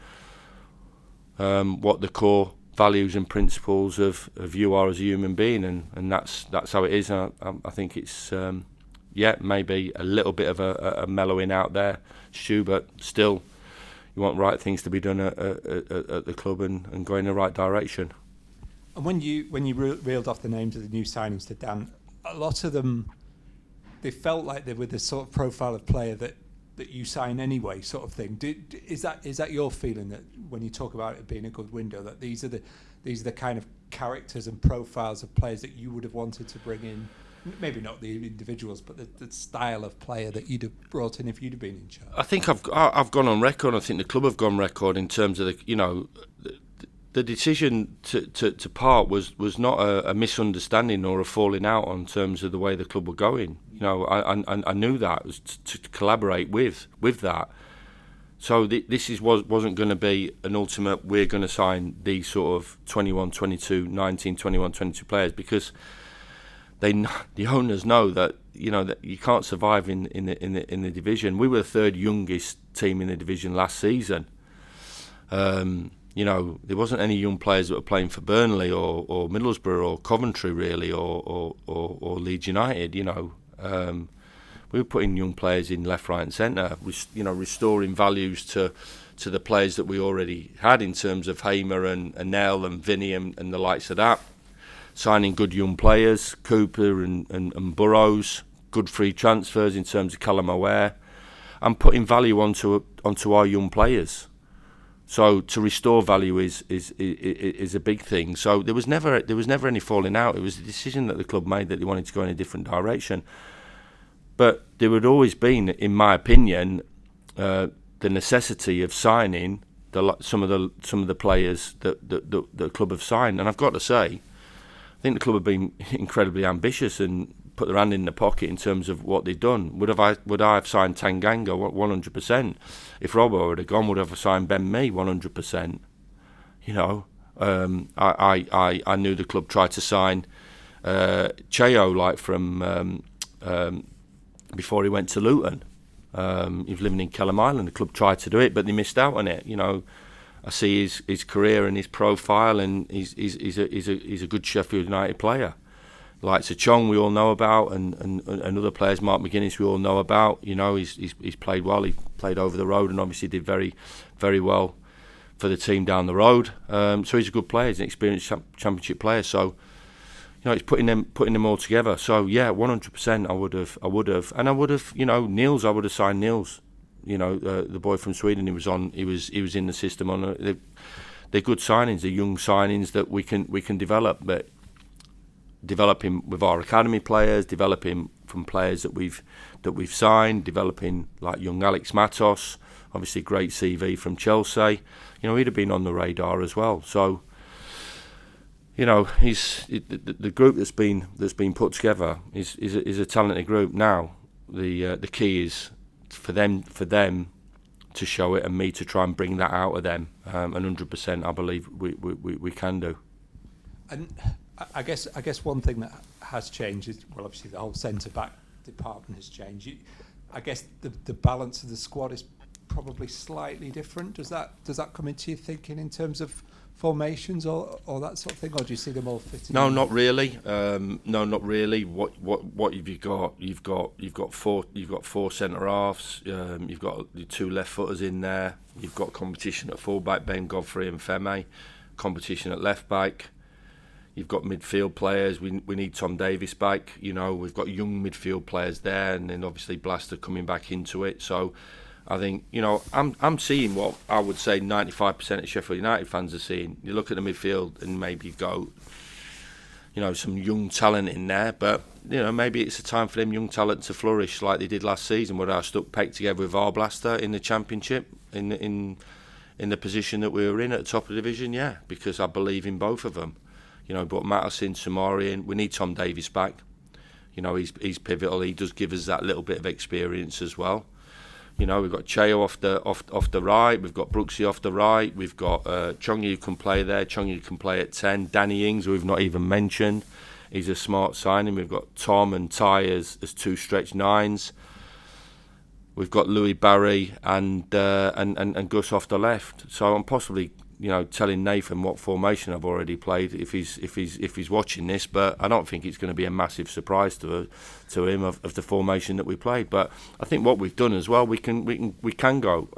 what the core values and principles of you are as a human being, and that's how it is. And I think it's maybe a little bit of a mellowing out there, Stu, but still you want right things to be done at the club and go in the right direction. And when you reeled off the names of the new signings to Dan, a lot of them, they felt like they were the sort of profile of player that you sign anyway, sort of thing. Is that your feeling, that when you talk about it being a good window, that these are the kind of characters and profiles of players that you would have wanted to bring in? Maybe not the individuals, but the style of player that you'd have brought in if you'd have been in charge. I think I've gone on record. I think the club have gone record in terms of the decision to part was not a misunderstanding or a falling out on terms of the way the club were going. I knew that was to collaborate with that. So this wasn't going to be an ultimate, we're going to sign these sort of 21, 22, 19, 21, 22 players, because the owners know that that you can't survive in the division. We were the third youngest team in the division last season. There wasn't any young players that were playing for Burnley or Middlesbrough or Coventry really, or Leeds United. We were putting young players in left, right, and centre. Restoring values to the players that we already had in terms of Hamer and Nell and Vinny and the likes of that. Signing good young players, Cooper and Burrows, good free transfers in terms of Callum O'Hare, and putting value onto our young players. So to restore value is a big thing. So there was never any falling out. It was a decision that the club made that they wanted to go in a different direction. But there had always been, in my opinion, the necessity of signing some of the players that the club have signed. And I've got to say, I think the club have been incredibly ambitious and put their hand in the pocket in terms of what they've done. Would I have signed Tanganga 100%? If Robbo had gone, would I have signed Ben Mee 100%? I knew the club tried to sign Cheo from before he went to Luton. He was living in Kelham Island. The club tried to do it, but they missed out on it. I see his career and his profile, and he's a good Sheffield United player. Like Chong, we all know about, and other players, Mark McGuinness, we all know about. He's played well. He played over the road, and obviously did very, very well for the team down the road. So he's a good player. He's an experienced championship player. So he's putting them all together. So yeah, 100%. I would have, and I would have. Niels, I would have signed Niels. The boy from Sweden. He was in the system. They're good signings. They're young signings that we can develop, but developing with our academy players, developing from players that we've signed, developing like young Alex Matos, obviously great CV from Chelsea. He'd have been on the radar as well. So he's the group that's been put together is a talented group. Now the key is for them to show it, and me to try and bring that out of them. And 100%, I believe we can do. And I guess one thing that has changed is, well, obviously the whole centre back department has changed. I guess the balance of the squad is probably slightly different. Does that come into your thinking in terms of formations or that sort of thing, or do you see them all fitting? No, not really. No, not really. What have you got? You've got four centre halves. You've got your two left footers in there. You've got competition at fullback, Ben Godfrey and Femi. Competition at left back. You've got midfield players. We need Tom Davies back. You know, we've got young midfield players there, and then obviously Blaster coming back into it. So I think, you know, I'm seeing what I would say 95% of Sheffield United fans are seeing. You look at the midfield and maybe go, you know, some young talent in there, but you know, maybe it's a time for them young talent to flourish like they did last season, where I stuck pegged together with our Blaster in the Championship in the position that we were in at the top of the division. Yeah, because I believe in both of them. You know, but Matterson, Samarian, we need Tom Davies back. You know, he's pivotal. He does give us that little bit of experience as well. You know, we've got Cheo off the right. We've got Brooksy off the right. We've got Chongi who can play there. Chongi who can play at 10. Danny Ings, who we've not even mentioned. He's a smart signing. We've got Tom and Ty as two stretch nines. We've got Louis Barry and Gus off the left. So I'm possibly, you know, telling Nathan what formation I've already played if he's watching this, but I don't think it's going to be a massive surprise to him of the formation that we played. But I think what we've done as well, we can go.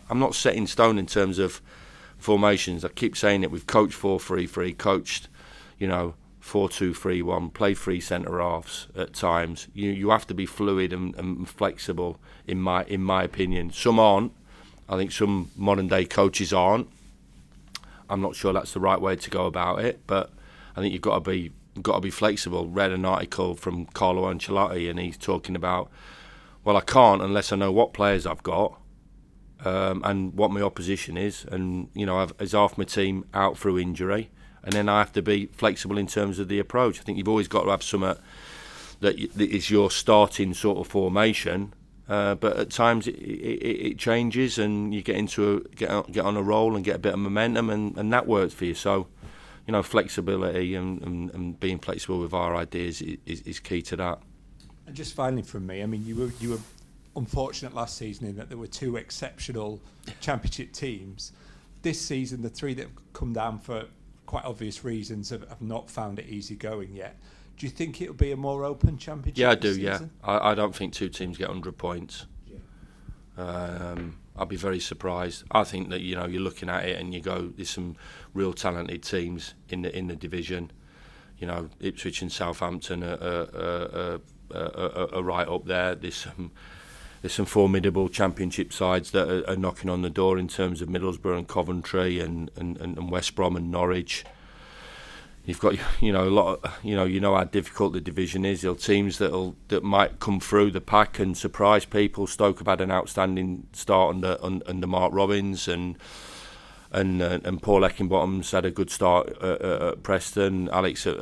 I'm not set in stone in terms of formations. I keep saying it. We've coached 4-3-3, coached, you know, 4-2-3-1, played three centre halves at times. You have to be fluid and flexible in my opinion. Some aren't. I think some modern day coaches aren't. I'm not sure that's the right way to go about it, but I think you've got to be flexible. Read an article from Carlo Ancelotti, and he's talking about, well, I can't unless I know what players I've got and what my opposition is, and you know, is half my team out through injury, and then I have to be flexible in terms of the approach. I think you've always got to have something that is your starting sort of formation. But at times it changes, and you get on a roll and get a bit of momentum, and that works for you. So, you know, flexibility and being flexible with our ideas is key to that. And just finally from me, I mean, you were unfortunate last season in that there were two exceptional Championship teams. This season, the three that have come down for quite obvious reasons have not found it easy going yet. Do you think it'll be a more open Championship? Yeah, I do. Season? Yeah, I don't think two teams get 100 points. Yeah. I'll be very surprised. I think that, you know, you're looking at it and you go, there's some real talented teams in the division. You know, Ipswich and Southampton are right up there. There's some formidable Championship sides that are knocking on the door in terms of Middlesbrough and Coventry and West Brom and Norwich. You've got, you know, a lot of, you know how difficult the division is. There are teams that might come through the pack and surprise people. Stoke have had an outstanding start under Mark Robbins, and Paul Eckenbottom's had a good start at Preston. Alex at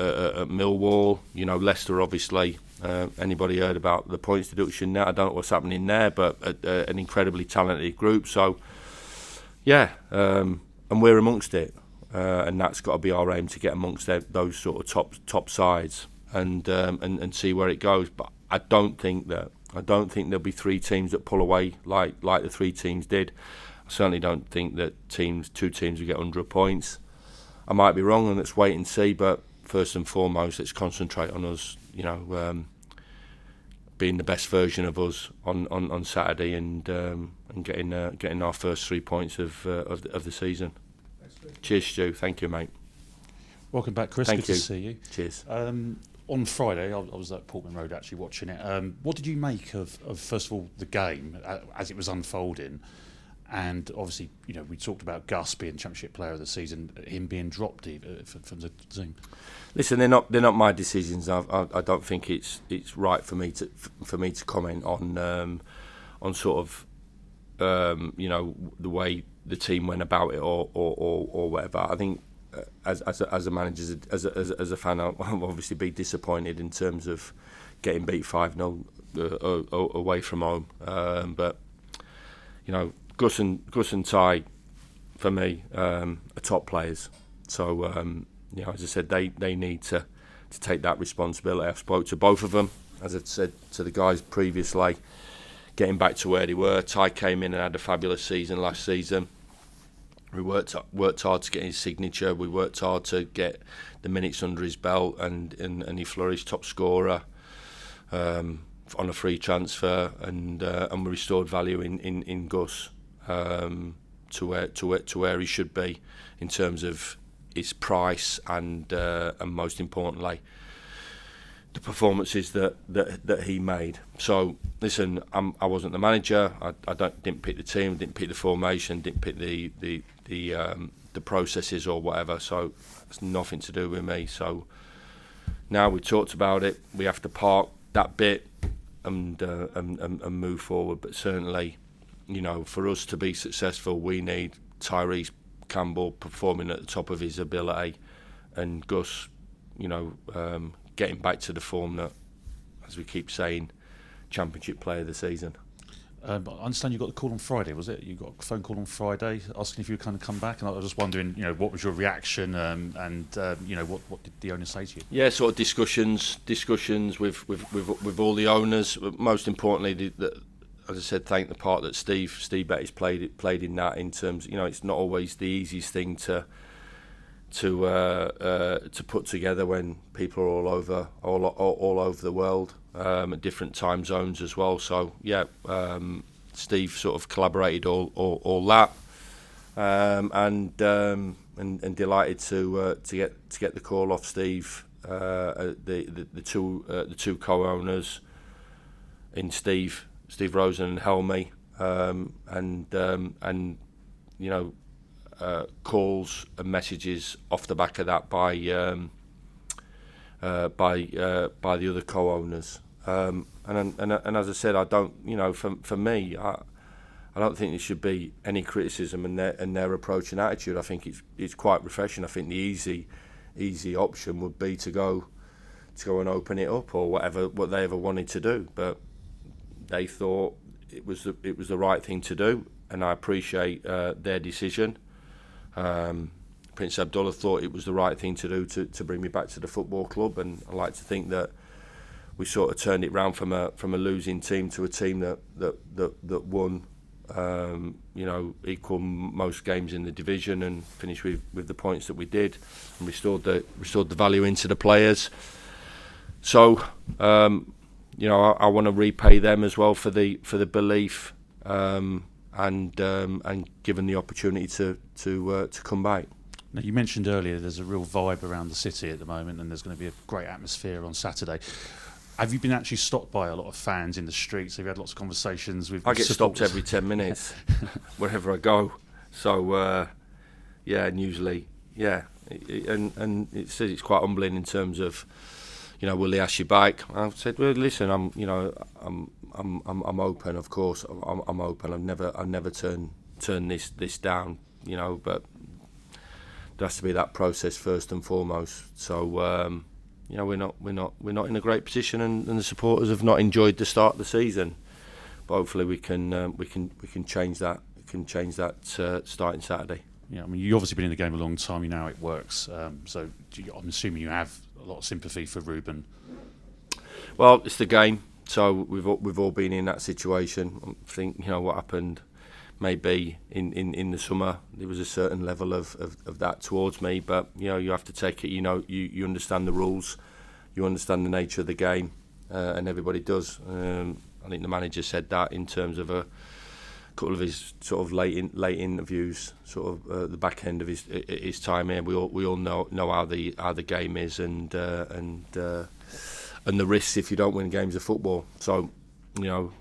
Millwall. You know, Leicester obviously. Anybody heard about the points deduction now? I don't know what's happening there, but an incredibly talented group. So, yeah, and we're amongst it. And that's got to be our aim, to get amongst those sort of top sides and see where it goes. But I don't think there'll be three teams that pull away like the three teams did. I certainly don't think that two teams will get 100 points. I might be wrong, and let's wait and see. But first and foremost, let's concentrate on us. You know, being the best version of us on Saturday and getting our first 3 points of the season. Cheers, Stu. Thank you, mate. Welcome back, Chris. Thank Good you. to see you. Cheers. On Friday, I was at Portman Road actually watching it. What did you make of first of all, the game as it was unfolding? And obviously, you know, we talked about Gus being Championship Player of the Season, him being dropped from the team. Listen, they're not my decisions. I don't think it's right for me to comment on sort of you know, the way the team went about it or whatever. I think as a manager, as a fan, I'll obviously be disappointed in terms of getting beat 5-0 away from home. But you know, Gus and Ty, for me, are top players. So you know, as I said, they need to take that responsibility. I've spoke to both of them, as I said to the guys previously. getting back to where they were. Ty came in and had a fabulous season last season. We worked hard to get his signature. We worked hard to get the minutes under his belt, and he flourished, top scorer on a free transfer, and we restored value in Gus to where he should be in terms of his price and most importantly the performances that he made. So listen, I wasn't the manager. I didn't pick the team, didn't pick the formation, didn't pick the processes or whatever. So it's nothing to do with me. So now we talked about it, we have to park that bit and move forward. But certainly, you know, for us to be successful, we need Tyrese Campbell performing at the top of his ability, and Gus, you know, getting back to the form that, as we keep saying, Championship Player of the Season. I understand you got the call on Friday, was it? You got a phone call on Friday asking if you would kind of come back, and I was just wondering, you know, what was your reaction, and you know, what did the owner say to you? Yeah, sort of discussions with all the owners. But most importantly, as I said, thank the part that Steve Betty's played in that. In terms, you know, it's not always the easiest thing to put together when people are all over the world, at different time zones as well. So yeah, Steve sort of collaborated all that, and delighted to get the call off Steve, the two co-owners in Steve Rosen and Helmy, and you know, calls and messages off the back of that by the other co-owners, and as I said, I don't, you know, for me, I don't think there should be any criticism in their approach and attitude. I think it's quite refreshing. I think the easy option would be to go and open it up or what they ever wanted to do, but they thought it was the right thing to do, and I appreciate their decision. Prince Abdullah thought it was the right thing to do to bring me back to the football club, and I like to think that we sort of turned it round from a losing team to a team that won, you know, equal most games in the division, and finished with the points that we did, and restored the value into the players. So you know, I want to repay them as well for the belief, and given the opportunity to come back. Now, you mentioned earlier there's a real vibe around the city at the moment, and there's going to be a great atmosphere on Saturday. Have you been actually stopped by a lot of fans in the streets? Have you had lots of conversations with? I get supporters? stopped every 10 minutes wherever I go. So yeah, and usually, yeah, and it says it's quite humbling in terms of, you know, will they ask you back? I've said, well, listen, I'm open, of course. I'm open. I've never turn this down, you know. But there has to be that process first and foremost. So you know, we're not in a great position, and the supporters have not enjoyed the start of the season. But hopefully we can change that. We can change that starting Saturday. Yeah, I mean, you've obviously been in the game a long time. You know how it works. So I'm assuming you have a lot of sympathy for Ruben. Well, it's the game, so we've all been in that situation. I think, you know, what happened maybe in the summer, there was a certain level of that towards me, but you know, you have to take it. You know, you understand the rules, you understand the nature of the game, and everybody does. I think the manager said that in terms of a couple of his sort of late interviews, sort of the back end of his time here. We all know how the game is, and the risks if you don't win games of football. So, you know,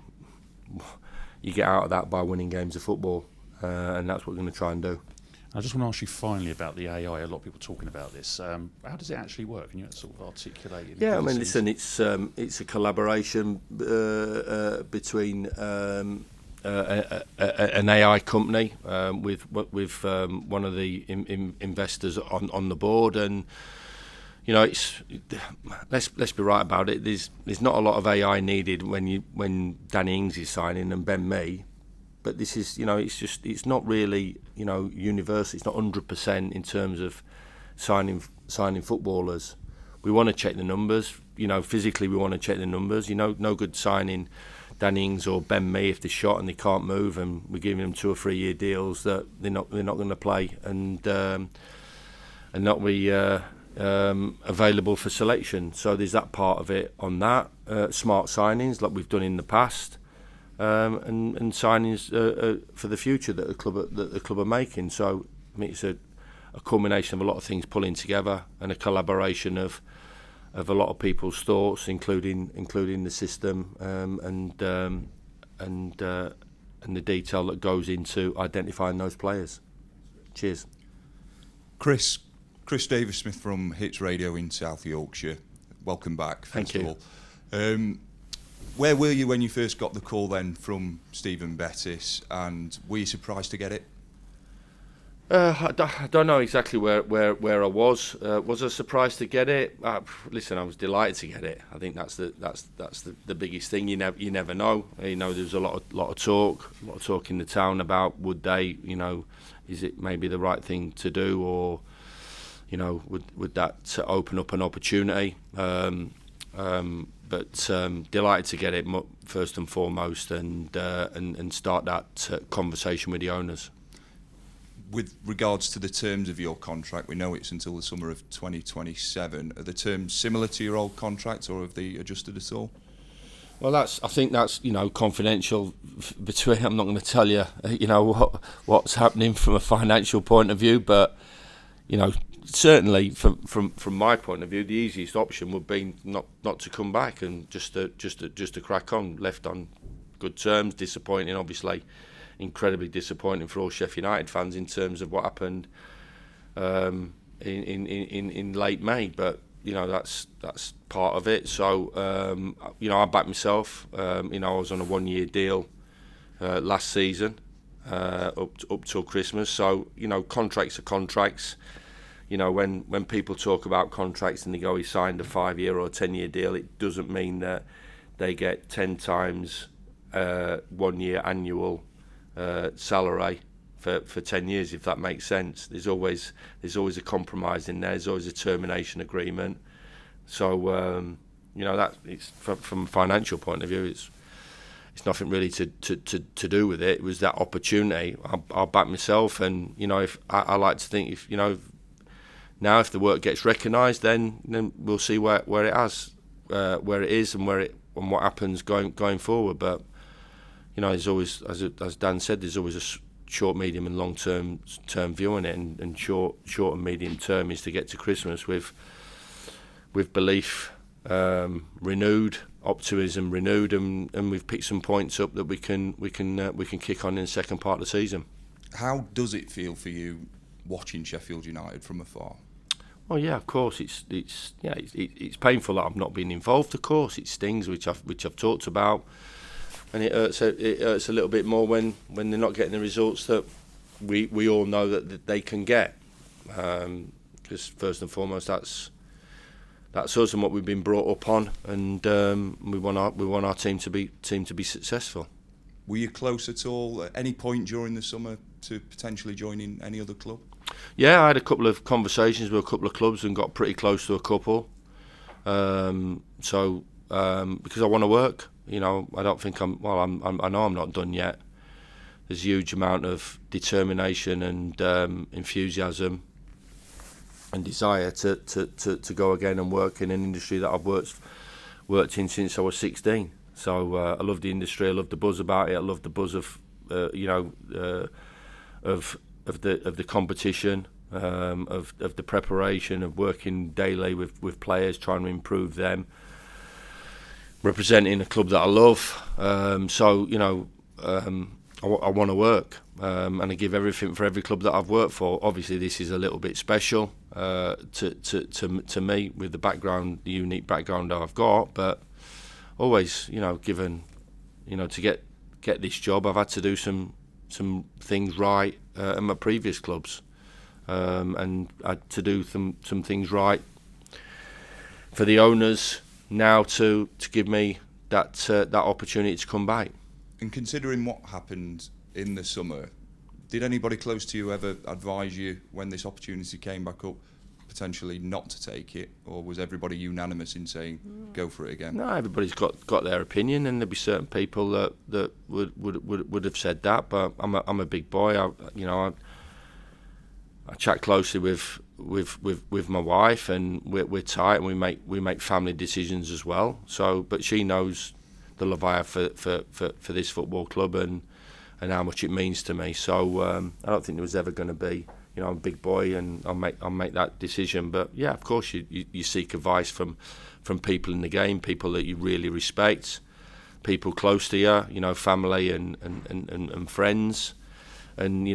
you get out of that by winning games of football, and that's what we're going to try and do. I just want to ask you finally about the AI. A lot of people talking about this. How does it actually work? Can you sort of articulate it? Yeah, I mean, listen, it's a collaboration between an AI company with one of the investors on the board, and you know, let's be right about it. There's not a lot of AI needed when Danny Ings is signing and Ben Mee, but this is, you know, it's not really, you know, universal. It's not 100% in terms of signing footballers. We want to check the numbers. You know, physically we want to check the numbers. You know, no good signing Danny Ings or Ben Mee if they're shot and they can't move, and we're giving them 2 or 3 year deals that they're not going to play and not be available for selection. So there's that part of it on that. Smart signings like we've done in the past, and signings for the future that the club are making. So I mean, it's a culmination of a lot of things pulling together and a collaboration of a lot of people's thoughts, including the system and the detail that goes into identifying those players. Cheers. Chris Davis-Smith from Hits Radio in South Yorkshire. Welcome back. Thank you. Where were you when you first got the call then from Stephen Bettis, and were you surprised to get it? I don't know exactly where I was. Was I surprised to get it? Listen, I was delighted to get it. I think that's the biggest thing. You never know. You know, there's a lot of talk in the town about would they, you know, is it maybe the right thing to do, or you know, would that open up an opportunity? But delighted to get it first and foremost, and start that conversation with the owners. With regards to the terms of your contract, we know it's until the summer of 2027. Are the terms similar to your old contract, or have they adjusted at all? Well, I think that's you know, confidential between. I'm not going to tell you, you know, what's happening from a financial point of view, but you know, certainly from my point of view, the easiest option would be not to come back and just to crack on, left on good terms. Disappointing, obviously. Incredibly disappointing for all Sheffield United fans in terms of what happened in late May, but you know, that's part of it. So you know, I backed myself. You know, I was on a 1-year deal last season up till Christmas. So you know, contracts are contracts. You know, when people talk about contracts and they go, he signed a 5-year or a 10-year deal, it doesn't mean that they get 10 times 1-year annual salary for 10 years, if that makes sense. There's always a compromise in there. There's always a termination agreement. So you know, that it's from a financial point of view, it's nothing really to do with it. It was that opportunity. I'll back myself, and you know, if I like to think, if you know, now if the work gets recognised, then we'll see where it is and what happens going forward. But you know, there's always, as Dan said, there's always a short, medium, and long term view on it, and short and medium term is to get to Christmas with belief renewed, optimism renewed, and we've picked some points up that we can kick on in the second part of the season. How does it feel for you watching Sheffield United from afar? Well, yeah, of course, it's painful that I've not been involved. Of course, it stings, which I've talked about. And it hurts a little bit more when they're not getting the results that we all know that they can get. Because first and foremost, that's us and what we've been brought up on, and we want our team to be successful. Were you close at all at any point during the summer to potentially joining any other club? Yeah, I had a couple of conversations with a couple of clubs and got pretty close to a couple. Because I want to work. You know, I don't think I know I'm not done yet. There's a huge amount of determination and enthusiasm and desire to go again and work in an industry that I've worked in since I was 16. So I love the industry. I love the buzz about it. I love the buzz of of the competition, of the preparation, of working daily with players, trying to improve them. Representing a club that I love, so you know, I want to work, and I give everything for every club that I've worked for. Obviously, this is a little bit special to me with the unique background that I've got. But always, you know, given, you know, to get this job, I've had to do some things right at my previous clubs, and I had to do some things right for the owners now to give me that opportunity to come back. And considering what happened in the summer, did anybody close to you ever advise you when this opportunity came back up, potentially not to take it, or was everybody unanimous in saying go for it again? No, everybody's got their opinion, and there'd be certain people that would have said that. But I'm a big boy. I chat closely with my wife, and we're tight, and we make family decisions as well. So, but she knows the love I have for this football club and how much it means to me. So I don't think there was ever going to be, I'm a big boy and I'll make that decision. But yeah, of course you seek advice from people in the game, people that you really respect, people close to you, family and friends. And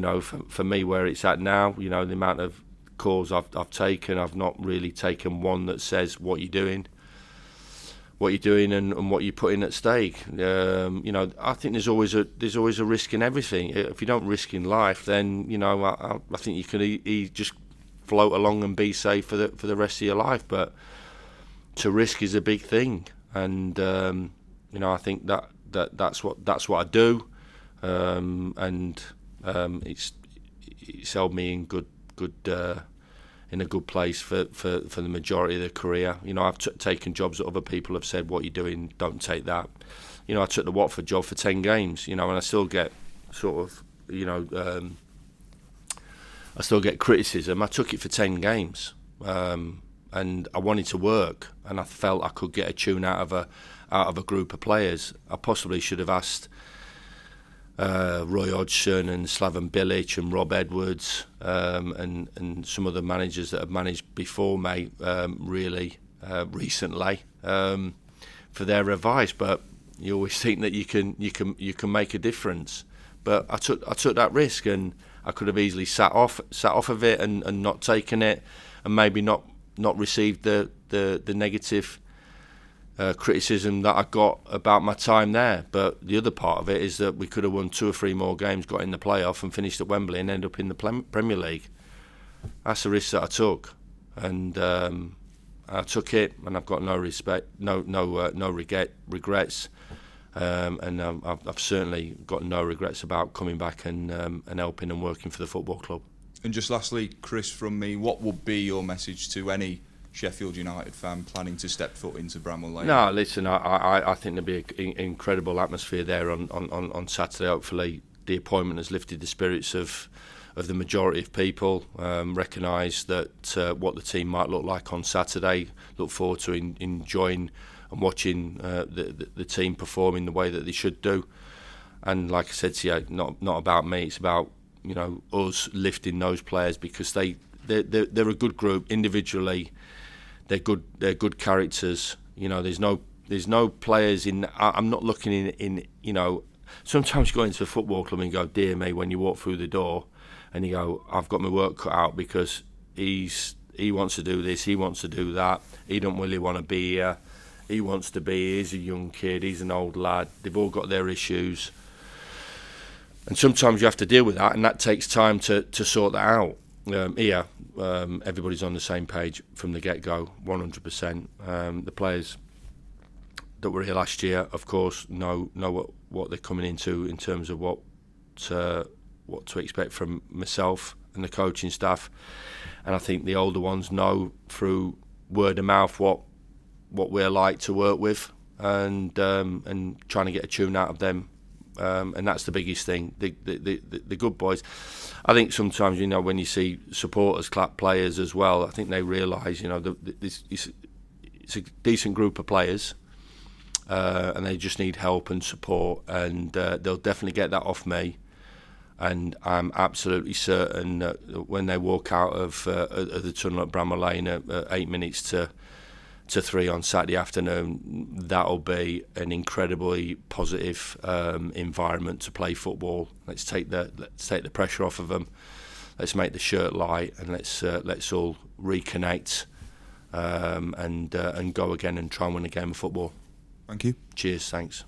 for me, where it's at now, the amount of calls I've taken, I've not really taken one that says what you're doing and what you're putting at stake. I think there's always a risk in everything. If you don't risk in life, then I think you can just float along and be safe for the rest of your life. But to risk is a big thing, and I think that's what I do, and it's held me in good in a good place for the majority of the career. I've taken jobs that other people have said, what you're doing, don't take that. I took the Watford job for 10 games, and I still get I still get criticism. I took it for 10 games, and I wanted to work, and I felt I could get a tune out of a group of players. I possibly should have asked Roy Hodgson and Slaven Bilic and Rob Edwards and some of the managers that have managed before me recently for their advice. But you always think that you can make a difference. But I took that risk, and I could have easily sat off of it and not taken it, and maybe not received the negative criticism that I got about my time there. But the other part of it is that we could have won 2 or 3 more games, got in the playoff and finished at Wembley and end up in the Premier League. That's a risk that I took, and I took it, and I've got no regrets, and I've certainly got no regrets about coming back and helping and working for the football club. And just lastly, Chris, from me, what would be your message to any Sheffield United fan planning to step foot into Bramall Lane? No, listen, I think there'll be an incredible atmosphere there on Saturday. Hopefully the appointment has lifted the spirits of the majority of people, recognise that what the team might look like on Saturday. Look forward to enjoying and watching the team performing the way that they should do. And like I said to you, not about me, it's about us lifting those players, because they're a good group individually. They're good characters. There's no players in. I'm not looking in. Sometimes you go into a football club and you go, dear me, when you walk through the door, and you go, I've got my work cut out, because he wants to do this, he wants to do that. He don't really want to be here. He wants to be. He's a young kid. He's an old lad. They've all got their issues, and sometimes you have to deal with that, and that takes time to sort that out. Everybody's on the same page from the get-go, 100%. The players that were here last year, of course, know what they're coming into in terms of what to expect from myself and the coaching staff, and I think the older ones know through word of mouth what we're like to work with, and trying to get a tune out of them. And that's the biggest thing. The good boys. I think sometimes when you see supporters clap players as well, I think they realise it's a decent group of players, and they just need help and support, and they'll definitely get that off me. And I'm absolutely certain that when they walk out of the tunnel at Bramall Lane at 8 minutes to 3 on Saturday afternoon, that'll be an incredibly positive environment to play football. Let's take the pressure off of them. Let's make the shirt light, and let's all reconnect and go again and try and win a game of football. Thank you. Cheers. Thanks.